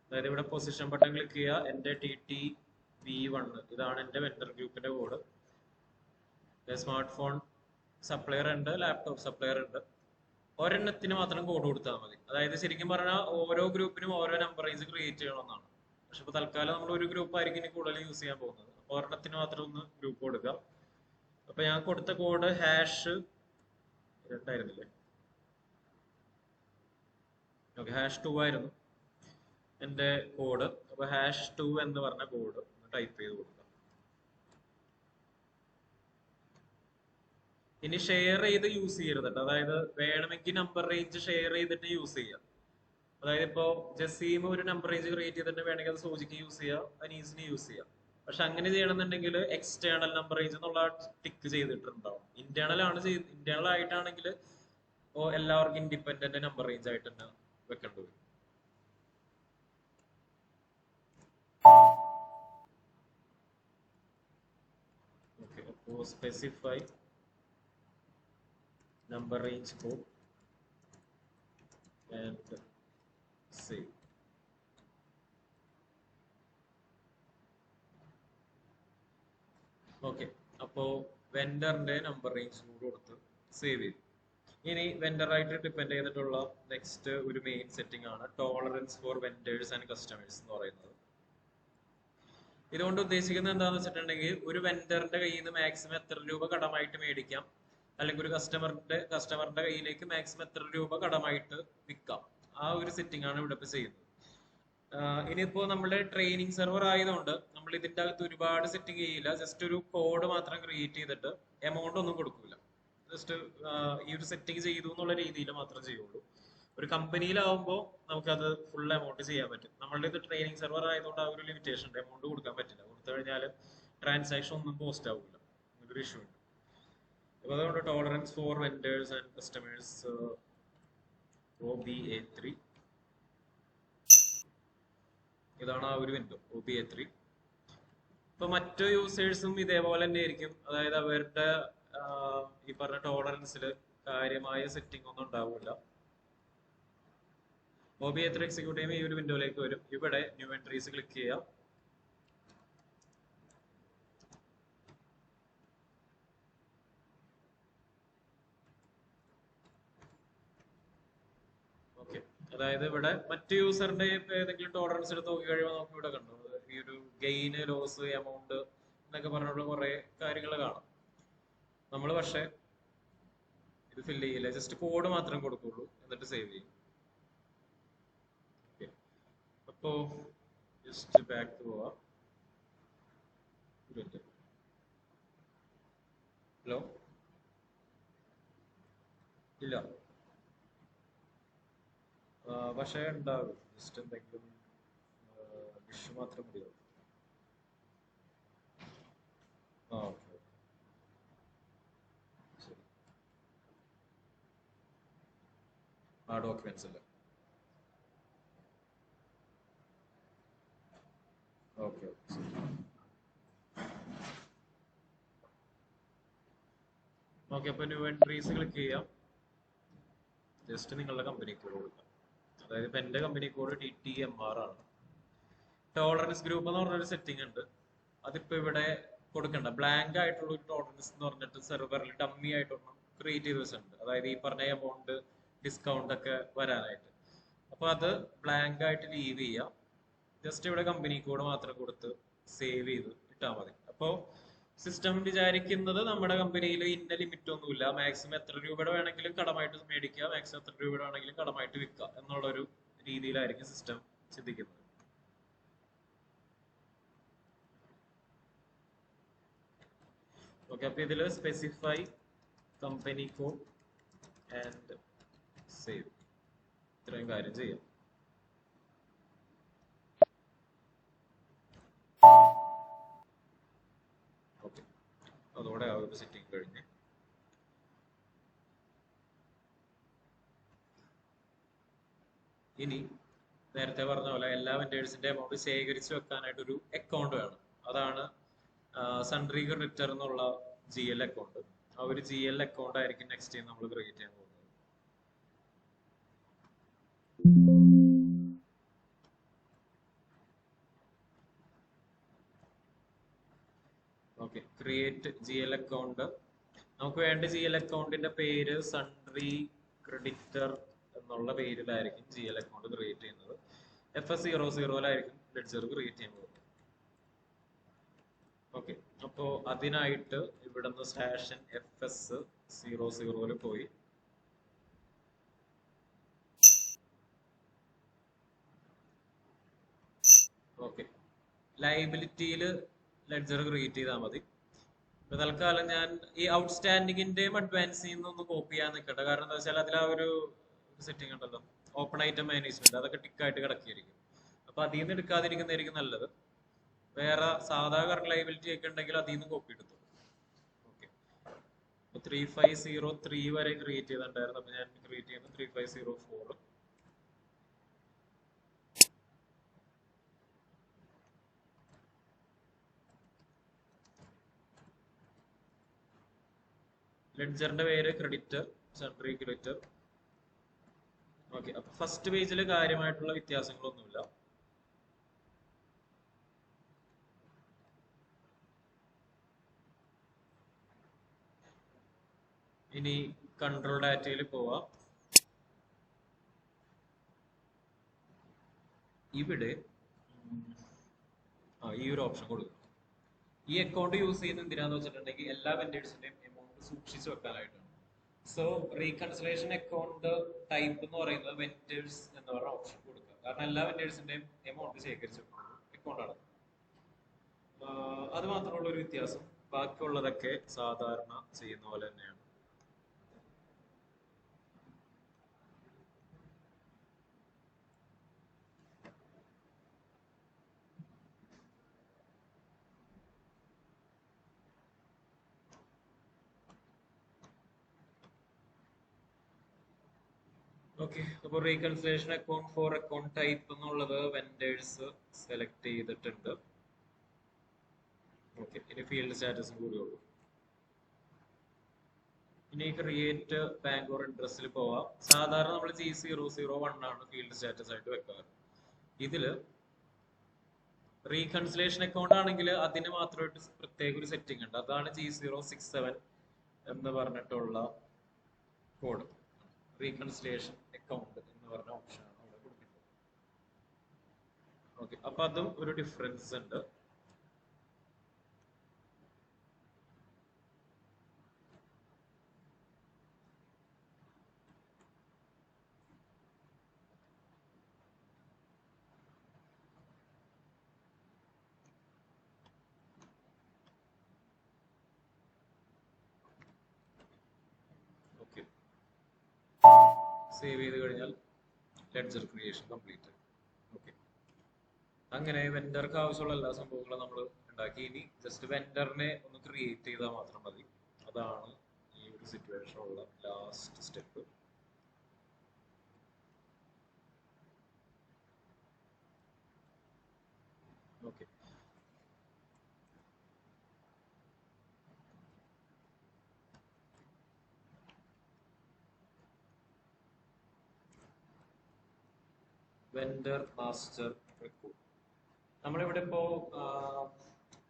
അതായത് ഇവിടെ പൊസിഷൻ ബട്ടൺ ക്ലിക്ക് ചെയ്യുക. എന്റെ TTV1 ഇതാണ് എന്റെ വെൻഡർ ഗ്രൂപ്പിന്റെ കോഡ്. സ്മാർട്ട് ഫോൺ സപ്ലയർ ഉണ്ട്, ലാപ്ടോപ്പ് സപ്ലയർ ഉണ്ട്. ഒരെണ്ണത്തിന് മാത്രം കോഡ് കൊടുത്താൽ മതി. അതായത് ശരിക്കും പറഞ്ഞാൽ ഓരോ ഗ്രൂപ്പിനും ഓരോ നമ്പർ റേഞ്ച് ക്രിയേറ്റ് ചെയ്യണമെന്നാണ്. പക്ഷെ ഇപ്പൊ തൽക്കാലം നമ്മൾ ഒരു ഗ്രൂപ്പ് ആയിരിക്കും ഇനി കൂടുതൽ യൂസ് ചെയ്യാൻ പോകുന്നത്. അപ്പൊ ഒരെണ്ണത്തിന് മാത്രം ഒന്ന് ഗ്രൂപ്പ് കൊടുക്കാം. അപ്പൊ ഞാൻ കൊടുത്ത കോഡ് #2 ആയിരുന്നില്ലേ? ഓക്കെ, #2 ആയിരുന്നു എന്റെ കോഡ്. അപ്പൊ #2 എന്ന് പറഞ്ഞ കോഡ് ടൈപ്പ് ചെയ്ത് കൊടുക്കാം. ഇനി ഷെയർ ചെയ്ത് യൂസ് ചെയ്യരുത്. അതായത് വേണമെങ്കിൽ നമ്പർ റേഞ്ച് ഷെയർ ചെയ്തിട്ട് യൂസ് ചെയ്യാം. അതായത് ഇപ്പോ ജസീം ഒരു നമ്പർ റേഞ്ച് ക്രിയേറ്റ് ചെയ്തിട്ട് വേണമെങ്കിൽ അത് സോജിക്ക് യൂസ് ചെയ്യാം, അനീസിന് യൂസ് ചെയ്യാം. പക്ഷെ അങ്ങനെ ചെയ്യണമെന്നുണ്ടെങ്കിൽ എക്സ്റ്റേണൽ നമ്പർ റേഞ്ച് എന്നുള്ള ടിക്ക് ചെയ്തിട്ടുണ്ടാവും. ഇന്റേണൽ ആയിട്ടാണെങ്കിൽ എല്ലാവർക്കും ഇൻഡിപെൻഡന്റ് നമ്പർ റേഞ്ച് ആയിട്ട് തന്നെ വെക്കേണ്ടി വരും. ഓക്കെ, അപ്പോ specify number range code and save. Okay, അപ്പോ വെൻഡറിന്റെ നമ്പർ റേഞ്ച് കോഡ് കൊടുത്ത് സേവ് ചെയ്തു. ഇനി വെൻഡറായിട്ട് ഡിപ്പെൻഡ് ചെയ്തിട്ടുള്ള നെക്സ്റ്റ് ഒരു മെയിൻ സെറ്റിംഗ് ആണ് tolerance four vendors and customers എന്ന് പറയുന്നത്. ഇതുകൊണ്ട് ഉദ്ദേശിക്കുന്നത് എന്താണെന്ന് വെച്ചിട്ടുണ്ടെങ്കിൽ ഒരു വെൻഡറിന്റെ കയ്യിൽ നിന്ന് മാക്സിമം എത്ര രൂപ കടമായിട്ട് മേടിക്കാം, അല്ലെങ്കിൽ ഒരു കസ്റ്റമറിന്റെ കയ്യിലേക്ക് മാക്സിമം എത്ര രൂപ കടമായിട്ട് വിൽക്കാം. ആ ഒരു സെറ്റിംഗ് ആണ് ഇവിടെ ചെയ്യുന്നത്. ഇനിയിപ്പോ നമ്മുടെ ട്രെയിനിങ് സെർവർ ആയതുകൊണ്ട് നമ്മൾ ഇതിന്റെ അകത്ത് ഒരുപാട് സെറ്റിംഗ് ചെയ്യില്ല. ജസ്റ്റ് ഒരു കോഡ് മാത്രം ക്രിയേറ്റ് ചെയ്തിട്ട് എമൗണ്ട് ഒന്നും കൊടുക്കില്ല. ജസ്റ്റ് ഈ ഒരു സെറ്റിംഗ് ചെയ്തു എന്നുള്ള രീതിയിൽ മാത്രം ചെയ്യുള്ളൂ. ഒരു കമ്പനിയിലാവുമ്പോൾ നമുക്കത് ഫുൾ എമൗണ്ട് ചെയ്യാൻ പറ്റും. നമ്മളുടെ ഇത് ട്രെയിനിങ് സെർവർ ആയതുകൊണ്ട് ആ ഒരു ലിമിറ്റേഷൻ ഉണ്ട്, എമൗണ്ട് കൊടുക്കാൻ പറ്റില്ല. കൊടുത്തു കഴിഞ്ഞാൽ ട്രാൻസാക്ഷൻ ഒന്നും പോസ്റ്റ് ആവില്ല, ഒരു ഇഷ്യൂ ഉണ്ട്. അപ്പോൾ അതുകൊണ്ട് tolerance four vendors and customers OBA3, ഇതാണ് ആ ഒരു വിൻഡോ OBA3. ഇപ്പൊ മറ്റു യൂസേഴ്സും ഇതേപോലെ തന്നെ ആയിരിക്കും. അതായത് അവരുടെ ഈ പറഞ്ഞ ടോളറൻസിൽ കാര്യമായ സെറ്റിംഗ് ഒന്നും ഉണ്ടാവില്ല. OBA3 എക്സിക്യൂട്ട് ചെയ്യുമ്പോൾ ഈ ഒരു വിൻഡോയിലേക്ക് വരും. ഇവിടെ ന്യൂ എൻട്രീസ് ക്ലിക്ക് ചെയ്യാം. ഓക്കെ, അതായത് ഇവിടെ മറ്റു യൂസറിന്റെ ഏതെങ്കിലും ടോളറൻസ് എടുത്ത് നോക്കി കഴിയുമ്പോൾ നമുക്ക് ഇവിടെ കണ്ടു ഈ ഒരു ഗെയിന്, ലോസ്, എമൗണ്ട് എന്നൊക്കെ പറഞ്ഞുള്ള കുറെ കാര്യങ്ങൾ കാണാം. നമ്മൾ പക്ഷെ ഇത് ഫില്ല് ചെയ്യില്ല, ജസ്റ്റ് കോഡ് മാത്രം കൊടുക്കുള്ളൂ, എന്നിട്ട് സേവ് ചെയ്യും. അപ്പോ ജസ്റ്റ് ബാക്ക് പോവാം. ഹലോ, ഇല്ല, പക്ഷേ ഉണ്ടാകും. ജസ്റ്റ് എന്തെങ്കിലും ഇഷ്യൂ മാത്രം മതിയാവും. ഓക്കെ, ശരി. ആ ഡോക്യുമെന്റ്സ് അല്ലേ? Okay, okay. അപ്പൊ ന്യൂ എൻട്രീസ് ക്ലിക്ക് ചെയ്യാം. ജസ്റ്റ് നിങ്ങളുടെ കമ്പനി കോഡ് കൊടുക്കാം. അതായത് ഇപ്പൊ എന്റെ കമ്പനി കോഡ് TTMR ആണ്. ടോളറൻസ് ഗ്രൂപ്പ് എന്ന് പറഞ്ഞൊരു സെറ്റിംഗ് ഉണ്ട്, അതിപ്പോ ഇവിടെ കൊടുക്കണ്ട. ബ്ലാങ്ക് ആയിട്ടുള്ള ഒരു ടോളറൻസ് എന്ന് പറഞ്ഞിട്ട് സെർവറിൽ ഡമ്മി ആയിട്ടൊന്നും ക്രിയേറ്റ് ചെയ്ത് വെച്ചിട്ടുണ്ട്. അതായത് ഈ പറഞ്ഞ എമൗണ്ട്, ഡിസ്കൗണ്ട് ഒക്കെ വരാനായിട്ട്. അപ്പൊ അത് ബ്ലാങ്ക് ആയിട്ട് ലീവ് ചെയ്യാം. ജസ്റ്റ് ഇവിടെ കമ്പനി കോഡ് മാത്രം കൊടുത്ത് സേവ് ചെയ്ത് ഇട്ടാൽ മതി. അപ്പോൾ സിസ്റ്റം വിചാരിക്കുന്നത് നമ്മുടെ കമ്പനിയിൽ ഇന്ന ലിമിറ്റ് ഒന്നുമില്ല, മാക്സിമം എത്ര രൂപയുടെ വേണമെങ്കിലും കടമായിട്ട് മേടിക്കുക, മാക്സിമം എത്ര രൂപയുടെ വേണമെങ്കിലും കടമായിട്ട് വിൽക്കുക എന്നുള്ളൊരു രീതിയിലായിരിക്കും സിസ്റ്റം ചിന്തിക്കുന്നത്. ഓക്കെ, അപ്പൊ ഇതില് specify company code and save, ഇത്രയും കാര്യം ചെയ്യാം. ഓക്കെ, അതോടെ ആ ഒരു സെറ്റിംഗ് കഴിഞ്ഞ്. ഇനി നേരത്തെ പറഞ്ഞ പോലെ എല്ലാ വെൻഡേഴ്സിന്റെ എമൗണ്ട് ശേഖരിച്ച് വെക്കാനായിട്ട് ഒരു അക്കൗണ്ട് വേണം. അതാണ് സൺട്രി ക്രെഡിറ്റർ എന്നുള്ള GL അക്കൗണ്ട്. ആ ഒരു GL അക്കൗണ്ട് ആയിരിക്കും നെക്സ്റ്റ് ടൈം നമ്മൾ ക്രിയേറ്റ് ചെയ്യാൻ പോകുന്നത്. Okay, create GL account. നമുക്ക് വേണ്ട GL അക്കൗണ്ടിന്റെ പേര് സൺട്രി ക്രെഡിറ്റർ എന്നുള്ള പേരിലായിരിക്കും GL അക്കൗണ്ട് ക്രിയേറ്റ് ചെയ്യുന്നത്. FS00 ലെഡ്ജർ ക്രിയേറ്റ് ചെയ്യാൻ പോകുന്നത്. ഓക്കെ, അപ്പോ അതിനായിട്ട് ഇവിടുന്ന് /FS00 പോയി ഓക്കെ, ലയബിലിറ്റിയിൽ ലെഡ്ജർ ക്രിയേറ്റ് ചെയ്താൽ മതി. ഇപ്പൊ തൽക്കാലം ഞാൻ ഈ ഔട്ട്സ്റ്റാൻഡിങ്ങിന്റെയും അഡ്വാൻസിൽ ഒന്ന് കോപ്പി ചെയ്യാൻ നിൽക്കട്ടെ. കാരണം എന്താ വെച്ചാൽ അതിൽ ആ ഒരു സെറ്റിംഗ് ഉണ്ടല്ലോ, ഓപ്പൺ ഐറ്റം മാനേജ്മെന്റ്, അതൊക്കെ ടിക്കായിട്ട് കിടക്കിയിരിക്കും. അപ്പൊ അതിൽ നിന്ന് എടുക്കാതിരിക്കുന്നതായിരിക്കും നല്ലത്. വേറെ സാധാ കറണ്ട് ലയബിലിറ്റി ഒക്കെ ഉണ്ടെങ്കിൽ അതിൽ നിന്ന് കോപ്പി എടുത്തു. ഓക്കെ, 3503 വരെ ക്രിയേറ്റ് ചെയ്തിട്ടുണ്ടായിരുന്നു. അപ്പൊ ഞാൻ ക്രിയേറ്റ് ചെയ്യുന്നത് 3504. ലെഡ്ജറിന്റെ പേര് ക്രെഡിറ്റർ, സൺട്രി ക്രെഡിറ്റർ. ഓക്കെ, അപ്പൊ ഫസ്റ്റ് പേജിൽ കാര്യമായിട്ടുള്ള വ്യത്യാസങ്ങളൊന്നുമില്ല. ഇനി കൺട്രോൾ ഡാറ്റയിൽ പോവാം. ഇവിടെ ഈ ഒരു ഓപ്ഷൻ കൊടുക്കും. ഈ അക്കൗണ്ട് യൂസ് ചെയ്യുന്നത് എന്തിനാന്ന് വെച്ചിട്ടുണ്ടെങ്കിൽ എല്ലാ വെൻഡേഴ്സിന്റെയും എമൗണ്ട് സൂക്ഷിച്ചു വെക്കാനായിട്ടാണ്. സോ റീകൺസിലേഷൻ അക്കൗണ്ട് ടൈപ്പ് എന്ന് പറയുന്നത് വെൻഡേഴ്സ് എന്ന് പറഞ്ഞ ഓപ്ഷൻ കൊടുക്കുക. കാരണം എല്ലാ വെൻഡേഴ്സിന്റെയും എമൗണ്ട് ശേഖരിച്ചു വെക്കുന്ന അക്കൗണ്ടാണ്. അത് മാത്രമുള്ള ഒരു വ്യത്യാസം. ബാക്കിയുള്ളതൊക്കെ സാധാരണ ചെയ്യുന്ന പോലെ തന്നെയാണ്. ഓക്കെ, അപ്പോൾ reconciliation account for account type എന്നുള്ളത് വെൻഡേഴ്സ് സെലക്ട് ചെയ്തിട്ടുണ്ട്. ഓക്കെ, ഇനി ഫീൽഡ് സ്റ്റാറ്റസും കൂടി ഉള്ളൂ. ഇനി ക്രിയേറ്റ് ബാങ്ക് ഓർ അഡ്രസ്സിൽ പോവാം. സാധാരണ നമ്മൾ G001 ആണ് ഫീൽഡ് സ്റ്റാറ്റസ് ആയിട്ട് വെക്കാറ്. ഇതില് റീകൺസിലേഷൻ അക്കൗണ്ട് ആണെങ്കിൽ അതിന് മാത്രമായിട്ട് പ്രത്യേക ഒരു സെറ്റിംഗ് ഉണ്ട്. അതാണ് G067 എന്ന് പറഞ്ഞിട്ടുള്ള കോഡ്. റീകൺസിലേഷൻ അക്കൗണ്ട് എന്ന് പറഞ്ഞ ഓപ്ഷൻ ആണ് അവിടെ കൊടുത്തിട്ടുള്ളത്. ഓക്കെ, അപ്പൊ അതും ഒരു ഡിഫറൻസ് ഉണ്ട്. ഓക്കെ, സേവ് ചെയ്ത് കഴിഞ്ഞാൽ ലെഡ്ജർ ക്രിയേഷൻ കംപ്ലീറ്റ്. ഓക്കെ, അങ്ങനെ വെൻഡർക്ക് ആവശ്യമുള്ള എല്ലാ സംഭവങ്ങളും നമ്മൾ ഉണ്ടാക്കി. ഇനി ജസ്റ്റ് വെൻഡറിനെ ഒന്ന് ക്രിയേറ്റ് ചെയ്താൽ മാത്രം മതി. അതാണ് ഈ ഒരു സിറ്റുവേഷനുള്ള last step. Okay, vendor master record. നമ്മളിവിടെ ഇപ്പോ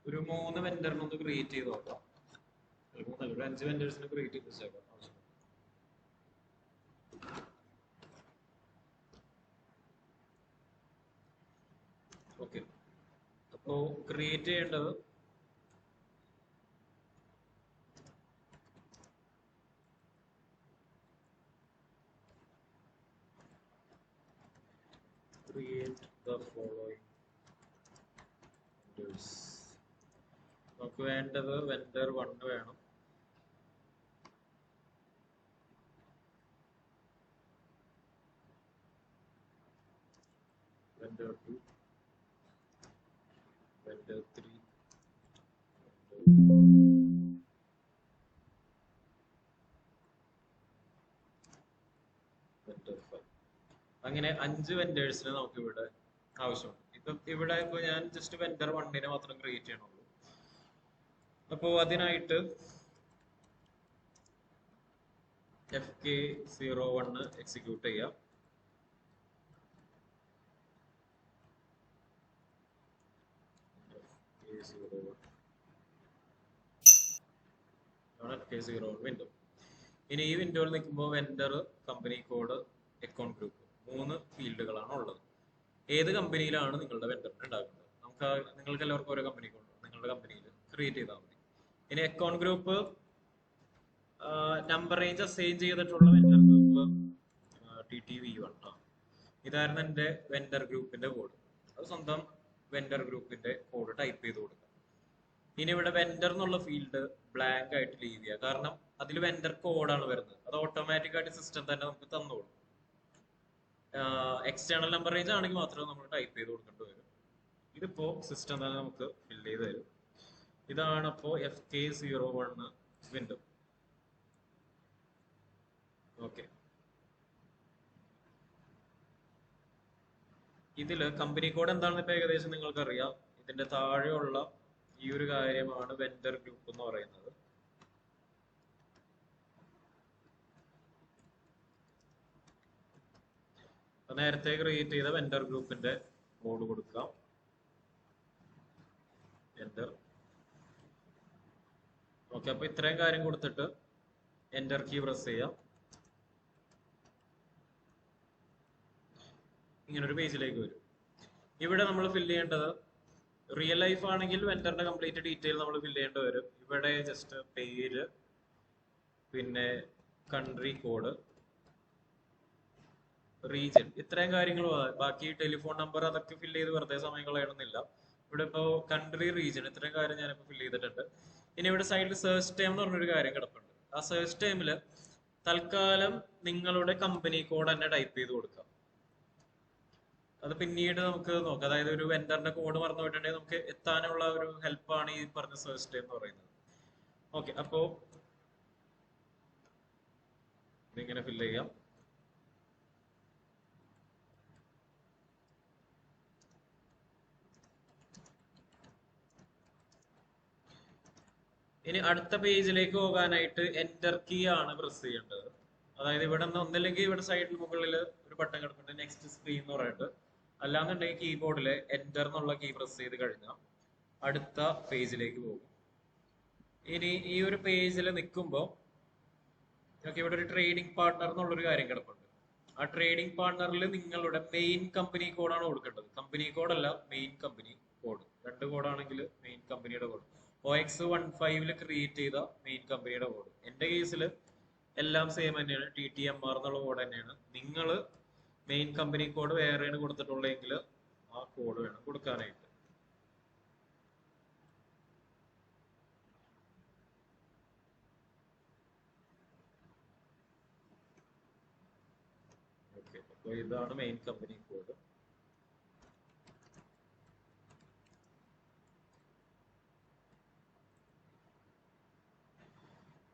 ഒരു 3 വെൻഡറിനൊന്ന് ക്രിയേറ്റ് ചെയ്ത് നോക്കാം. 3 ഒരു 5 വെൻഡേഴ്സിന് ക്രിയേറ്റ് ചെയ്ത് വെച്ചേക്കാം. ഓക്കെ, അപ്പോ ക്രിയേറ്റ് ചെയ്യേണ്ടത് create the following vendors. നമുക്ക് വേണ്ടത് വെൻഡർ 1 വേണം. Vendor 2, vendor 3, vendor 5. അങ്ങനെ 5 വെൻഡേഴ്സിന് നമുക്ക് ഇവിടെ ആവശ്യമുണ്ട്. ഇവിടെ ഇപ്പൊ ഞാൻ ജസ്റ്റ് വെൻഡർ 1 മാത്രം ക്രിയേറ്റ് ചെയ്യണുള്ളൂ. അപ്പോ അതിനായിട്ട് FK01 എക്സിക്യൂട്ട് ചെയ്യാം. FK01 window. ഇനി ഈ വിൻഡോയിൽ നിൽക്കുമ്പോൾ vendor, company code, account group 3 ഫീൽഡുകളാണ് ഉള്ളത്. ഏത് കമ്പനിയിലാണ് നിങ്ങളുടെ വെൻഡറിന് ഉണ്ടാക്കുന്നത്? നിങ്ങൾക്ക് എല്ലാവർക്കും ഓരോ കമ്പനി കോഡ് നിങ്ങളുടെ കമ്പനിയിൽ ക്രിയേറ്റ് ചെയ്താൽ മതി. ഇനി account group number range assign ചെയ്തിട്ടുള്ള വെൻഡർ ഗ്രൂപ്പ് TTV1 ആണ്. ഇതായിരുന്നു എൻ്റെ വെൻഡർ ഗ്രൂപ്പിന്റെ കോഡ്. അത് സ്വന്തം വെൻഡർ ഗ്രൂപ്പിന്റെ കോഡ് ടൈപ്പ് ചെയ്ത് കൊടുക്കാം. ഇനി ഇവിടെ വെൻഡർ എന്നുള്ള ഫീൽഡ് ബ്ലാങ്ക് ആയിട്ട് ലീവ് ചെയ്യുക. കാരണം അതിൽ വെൻഡർ കോഡാണ് വരുന്നത്. അത് ഓട്ടോമാറ്റിക് ആയിട്ട് സിസ്റ്റം തന്നെ നമുക്ക് തന്നോളും. എക്സ്റ്റേണൽ നമ്പർ റേഞ്ച് ആണെങ്കിൽ മാത്രമേ നമ്മൾ ടൈപ്പ് ചെയ്ത് കൊടുക്കേണ്ടി വരും. ഇതിപ്പോ സിസ്റ്റം തന്നെ നമുക്ക് ഫില്ല് ചെയ്ത് തരും. ഇതാണ് അപ്പോ FK01 വിൻഡോ. ഓക്കെ, ഇതില് കമ്പനി കോഡ് എന്താണെന്ന് ഇപ്പൊ ഏകദേശം നിങ്ങൾക്ക് അറിയാം. ഇതിന്റെ താഴെയുള്ള ഈ ഒരു കാര്യമാണ് വെൻഡർ ഗ്രൂപ്പ് എന്ന് പറയുന്നത്. നേരത്തെ ക്രിയേറ്റ് ചെയ്ത വെൻഡർ ഗ്രൂപ്പിന്റെ കോഡ് കൊടുക്കാം. എന്റർ. ഓക്കെ, അപ്പൊ ഇത്രയും കാര്യം കൊടുത്തിട്ട് എന്റർ കീ പ്രസ് ചെയ്യാം. ഇങ്ങനൊരു പേജിലേക്ക് വരും. ഇവിടെ നമ്മൾ ഫില്ല് ചെയ്യേണ്ടത് റിയൽ ലൈഫ് ആണെങ്കിൽ വെൻഡറിന്റെ കംപ്ലീറ്റ് ഡീറ്റെയിൽ നമ്മൾ ഫില്ല് ചെയ്യേണ്ടി വരും. ഇവിടെ ജസ്റ്റ് പേര്, പിന്നെ കൺട്രി കോഡ്, റീജിയൻ, ഇത്രയും കാര്യങ്ങൾ. ബാക്കി ടെലിഫോൺ നമ്പർ അതൊക്കെ ഫില്ല് ചെയ്ത് വെറുതെ സമയം കളയണമെന്നില്ല. ഇവിടെ ഇപ്പോ കൺട്രി, റീജിയൻ, ഇത്രയും കാര്യം ഞാനിപ്പോ ഫില്ല് ചെയ്തിട്ടുണ്ട്. ഇനി ഇവിടെ സൈഡിൽ സെർച്ച് ടൈം എന്ന് പറഞ്ഞൊരു കാര്യം കിടപ്പുണ്ട്. ആ സെർച്ച് ടൈമില് തൽക്കാലം നിങ്ങളുടെ കമ്പനി കോഡ് തന്നെ ടൈപ്പ് ചെയ്ത് കൊടുക്കാം. അത് പിന്നീട് നമുക്ക് നോക്കാം. അതായത് ഒരു വെൻഡറിന്റെ കോഡ് മറന്നു പോയിട്ടുണ്ടെങ്കിൽ നമുക്ക് എത്താനുള്ള ഒരു ഹെൽപ്പാണ് ഈ പറഞ്ഞ സെർച്ച് ടൈം എന്ന് പറയുന്നത്. ഓക്കെ, അപ്പോ ഇതിങ്ങനെ ഫില്ല് ചെയ്യാം. ഇനി അടുത്ത പേജിലേക്ക് പോകാനായിട്ട് എന്റർ കീ ആണ് പ്രസ് ചെയ്യേണ്ടത്. അതായത് ഇവിടെ നിന്ന് ഒന്നില്ലെങ്കിൽ ഇവിടെ സൈഡിൽ മുകളിൽ ഒരു ബട്ടൺ കിടപ്പുണ്ട്, നെക്സ്റ്റ് സ്ക്രീൻ എന്ന് പറഞ്ഞിട്ട്. അല്ലാന്നുണ്ടെങ്കിൽ കീബോർഡിൽ എന്റർ എന്നുള്ള കീ പ്രസ് ചെയ്ത് കഴിഞ്ഞാൽ അടുത്ത പേജിലേക്ക് പോകും. ഇനി ഈ ഒരു പേജിൽ നിൽക്കുമ്പോൾ ഇവിടെ ഒരു ട്രേഡിംഗ് പാർട്ണർ എന്നുള്ളൊരു കാര്യം കിടപ്പുണ്ട്. ആ ട്രേഡിംഗ് പാർട്ണറിൽ നിങ്ങളുടെ മെയിൻ കമ്പനി കോഡാണ് കൊടുക്കേണ്ടത്. കമ്പനി കോഡല്ല, മെയിൻ കമ്പനി കോഡ്. രണ്ട് കോഡാണെങ്കിൽ മെയിൻ കമ്പനിയുടെ കോഡ്. OX15 ക്രിയേറ്റ് ചെയ്ത മെയിൻ കമ്പനിയുടെ കോഡ്. എന്റെ കേസിൽ എല്ലാം സെയിം തന്നെയാണ്, TTMR എന്നുള്ള കോഡ് തന്നെയാണ്. നിങ്ങൾ മെയിൻ കമ്പനി കോഡ് വേറെയാണ് കൊടുത്തിട്ടുള്ളതെങ്കിൽ ആ കോഡ് വേണം കൊടുക്കാനായിട്ട്. ഓക്കെ, അപ്പൊ ഇതാണ് മെയിൻ കമ്പനി കോഡ്.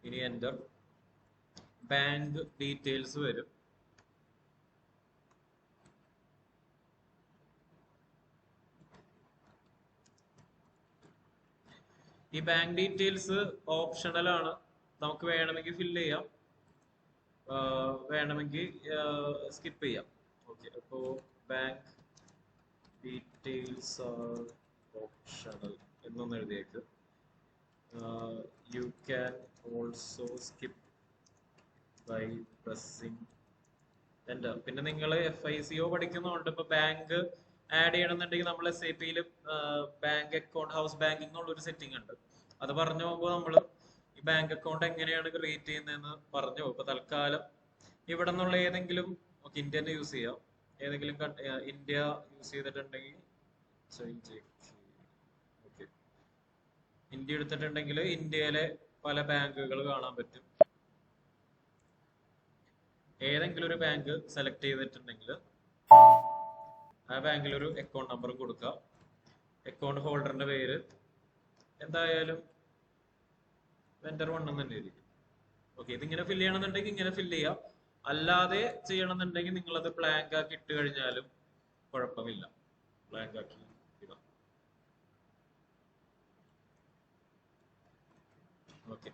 ഇനി എന്റർ. ബാങ്ക് ഡീറ്റെയിൽസ് വരും. ഈ ബാങ്ക് ഡീറ്റെയിൽസ് ഓപ്ഷണൽ ആണ്, നമുക്ക് വേണമെങ്കിൽ ഫില്ല് ചെയ്യാം, വേണമെങ്കിൽ സ്കിപ്പ് ചെയ്യാം. ഓക്കെ, അപ്പോ ബാങ്ക് ഡീറ്റെയിൽസ് ആർ ഓപ്ഷണൽ എന്നൊന്ന് എഴുതിയേക്ക്. You can also skip by pressing enter. പിന്നെ നിങ്ങൾ FICO പഠിക്കുന്നതുകൊണ്ട് ഇപ്പൊ ബാങ്ക് ആഡ് ചെയ്യണമെന്നുണ്ടെങ്കിൽ നമ്മൾ SAP-യിൽ ബാങ്ക് അക്കൗണ്ട് ഹൗസ് ബാങ്കിങ് എന്നുള്ള ഒരു സെറ്റിംഗ് ഉണ്ട്. അത് പറഞ്ഞു പോകുമ്പോൾ നമ്മൾ ഈ ബാങ്ക് അക്കൗണ്ട് എങ്ങനെയാണ് ക്രിയേറ്റ് ചെയ്യുന്നതെന്ന് പറഞ്ഞു പോകും. ഇപ്പൊ തൽക്കാലം ഇവിടെ നിന്നുള്ള ഏതെങ്കിലും ഇന്ത്യ യൂസ് ചെയ്യാം. ഏതെങ്കിലും ഇന്ത്യ യൂസ് ചെയ്തിട്ടുണ്ടെങ്കിൽ ഓക്കെ, ഇന്ത്യ എടുത്തിട്ടുണ്ടെങ്കിൽ ഇന്ത്യയിലെ പല ബാങ്കുകൾ കാണാൻ പറ്റും. ഏതെങ്കിലും ഒരു ബാങ്ക് സെലക്ട് ചെയ്തിട്ടുണ്ടെങ്കിൽ ആ ബാങ്കിൽ ഒരു അക്കൗണ്ട് നമ്പർ കൊടുക്കുക. അക്കൗണ്ട് ഹോൾഡറിന്റെ പേര് എന്തായാലും വെൻഡർ 1 എന്ന് തന്നെ ആയിരിക്കും. ഓക്കെ, ഇതിങ്ങനെ ഫില്ല് ചെയ്യണമെന്നുണ്ടെങ്കിൽ ഇങ്ങനെ ഫില്ല് ചെയ്യാം. അല്ലാതെ ചെയ്യണമെന്നുണ്ടെങ്കിൽ നിങ്ങളത് ബ്ലാങ്ക് ആക്കി ഇട്ട് കഴിഞ്ഞാലും കുഴപ്പമില്ല. ബ്ലാങ്ക് ആക്കി ഇടാം. ഓക്കെ,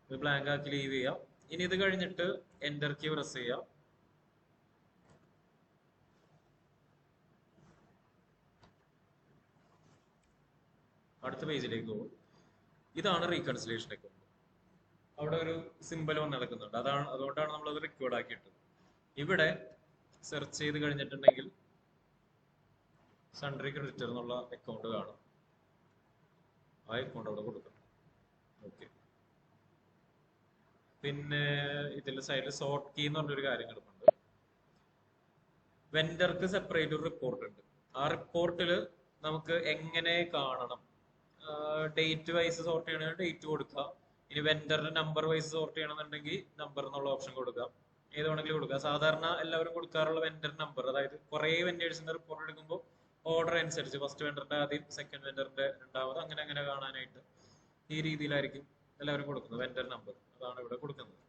ഇത് ബ്ലാങ്ക് ആക്കി ലീവ് ചെയ്യാം. ഇനി ഇത് കഴിഞ്ഞിട്ട് എന്റർ കീ പ്രസ് ചെയ്യാം. അടുത്ത പേജിലേക്ക് പോകും. ഇതാണ് റീകൺസിലേഷൻ അക്കൗണ്ട്. അവിടെ ഒരു സിമ്പൽ വന്ന് നടക്കുന്നുണ്ട്, അതുകൊണ്ടാണ് നമ്മളത് റെക്കോർഡ് ആക്കിയിട്ടത്. ഇവിടെ സെർച്ച് ചെയ്ത് കഴിഞ്ഞിട്ടുണ്ടെങ്കിൽ സൺട്രി ക്രെഡിറ്റർ എന്നുള്ള അക്കൗണ്ട് കാണും. ആ അക്കൗണ്ട് അവിടെ കൊടുക്കണം. ഓക്കെ, പിന്നെ ഇതിന്റെ സൈഡിൽ സോർട്ട് കീ എന്ന് പറഞ്ഞൊരു കാര്യം കിടപ്പുണ്ട്. വെൻഡർക്ക് സെപ്പറേറ്റ് ഒരു റിപ്പോർട്ട് ഉണ്ട്. ആ റിപ്പോർട്ടിൽ നമുക്ക് എങ്ങനെ കാണണം, ഡേറ്റ് വൈസ് സോർട്ട് ചെയ്യണമെങ്കിൽ ഡേറ്റ് കൊടുക്കാം. ഇനി വെൻഡറിന്റെ നമ്പർ വൈസ് സോർട്ട് ചെയ്യണമെന്നുണ്ടെങ്കിൽ നമ്പർ എന്നുള്ള ഓപ്ഷൻ കൊടുക്കാം. ഏത് വേണമെങ്കിലും കൊടുക്കാം. സാധാരണ എല്ലാവരും കൊടുക്കാറുള്ള വെൻഡർ നമ്പർ, അതായത് കുറെ വെൻഡേഴ്സിന്റെ റിപ്പോർട്ട് എടുക്കുമ്പോൾ ഓർഡർ അനുസരിച്ച് ഫസ്റ്റ് വെൻഡറിന്റെ ആദ്യം, സെക്കൻഡ് വെൻഡറിന്റെ രണ്ടാമത്, അങ്ങനെ അങ്ങനെ കാണാനായിട്ട് ഈ രീതിയിലായിരിക്കും എല്ലാവരും കൊടുക്കുന്നത്. വെൻഡർ നമ്പർ അതാണ് ഇവിടെ കൊടുക്കുന്നത്.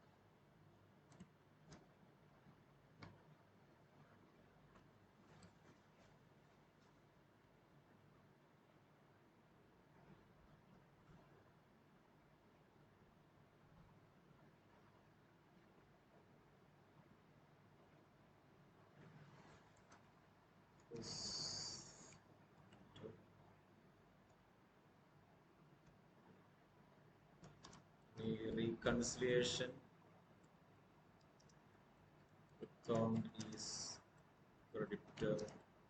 Reconciliation account is creditor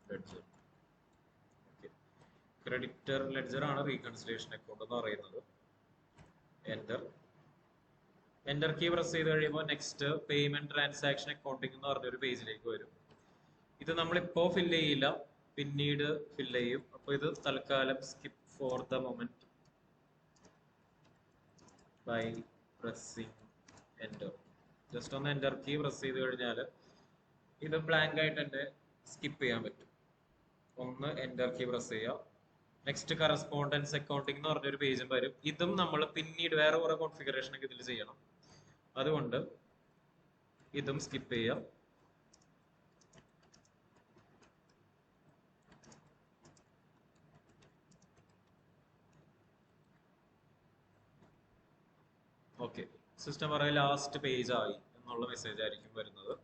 ledger. Okay. Creditor ledger ആണ് reconciliation account എന്ന് പറയുന്നത്. Enter. Enter key പ്രസ് ചെയ്ത് കഴിയുമ്പോൾ നെക്സ്റ്റ് പേയ്മെന്റ് ട്രാൻസാക്ഷൻ അക്കൗണ്ടിംഗ് എന്ന് പറഞ്ഞൊരു പേജിലേക്ക് വരും. ഇത് നമ്മളിപ്പോ ഫില്ല് ചെയ്യില്ല, പിന്നീട് ഫില്ല് ചെയ്യും. അപ്പൊ ഇത് തൽക്കാലം skip for the moment by pressing enter. Just ഒന്ന് എന്റർ കീ പ്രസ് ചെയ്ത് കഴിഞ്ഞാൽ ഇത് ബ്ലാങ്ക് ആയിട്ട് തന്നെ സ്കിപ്പ് ചെയ്യാൻ പറ്റും. ഒന്ന് എന്റർ കീ പ്രസ് ചെയ്യാം. നെക്സ്റ്റ് കറസ്പോണ്ടൻസ് അക്കൗണ്ടിംഗ് എന്ന് പറഞ്ഞൊരു പേജും വരും. ഇതും നമ്മൾ പിന്നീട് വേറെ കുറെ കോൺഫിഗറേഷൻ ഒക്കെ ഇതിൽ ചെയ്യണം. അതുകൊണ്ട് ഇതും സ്കിപ്പ് ചെയ്യാം. ഓക്കെ, സിസ്റ്റം പറയാൻ ലാസ്റ്റ് പേജ് ആയി എന്നുള്ള മെസ്സേജ് ആയിരിക്കും വരുന്നത്.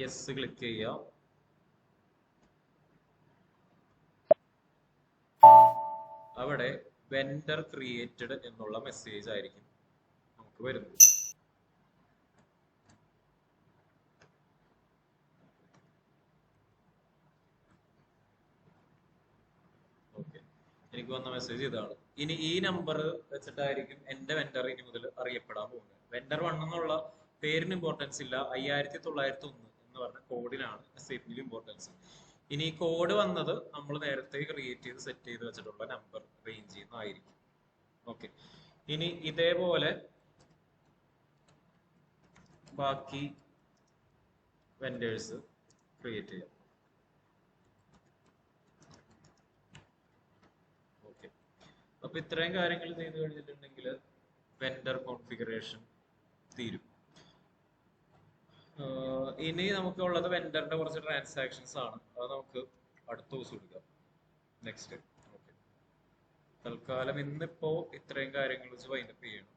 യെസ് ക്ലിക്ക് ചെയ്യാം. അവിടെ വെൻഡർ ക്രിയേറ്റഡ് എന്നുള്ള മെസ്സേജ് ആയിരിക്കും നമുക്ക് വരുന്നത്. ഓക്കെ, എനിക്ക് വന്ന മെസ്സേജ് ഇതാണ്. ഇനി ഈ നമ്പർ വെച്ചിട്ടായിരിക്കും എന്റെ വെൻഡർ ഇനി മുതൽ അറിയപ്പെടാൻ പോകുന്നത്. വെൻഡർ 1 എന്നുള്ള പേരിന് ഇമ്പോർട്ടൻസ് ഇല്ല, 5901 എന്ന് പറഞ്ഞ കോഡിനാണ് SAP ഇമ്പോർട്ടൻസ്. ഇനി ഈ കോഡ് വന്നത് നമ്മൾ നേരത്തെ ക്രിയേറ്റ് ചെയ്ത് സെറ്റ് ചെയ്ത് വെച്ചിട്ടുള്ള നമ്പർ റേഞ്ചിൽ നിന്നായിരിക്കും. ഓക്കെ, ഇനി ഇതേപോലെ ബാക്കി വെൻഡേഴ്സ് ക്രിയേറ്റ് ചെയ്യാം. ഓക്കെ, അപ്പൊ ഇത്രയും കാര്യങ്ങൾ ചെയ്ത് കഴിഞ്ഞിട്ടുണ്ടെങ്കിൽ വെൻഡർ കോൺഫിഗറേഷൻ തീരും. ഇനി നമുക്ക് ഉള്ളത് വെൻഡറിന്റെ കുറച്ച് ട്രാൻസാക്ഷൻസ് ആണ്. അത് നമുക്ക് അടുത്ത ദിവസം എടുക്കാം. നെക്സ്റ്റ്. ഓക്കെ, തൽക്കാലം ഇന്നിപ്പോ ഇത്രയും കാര്യങ്ങൾ വെച്ച് വൈൻഡപ്പ് ചെയ്യണം.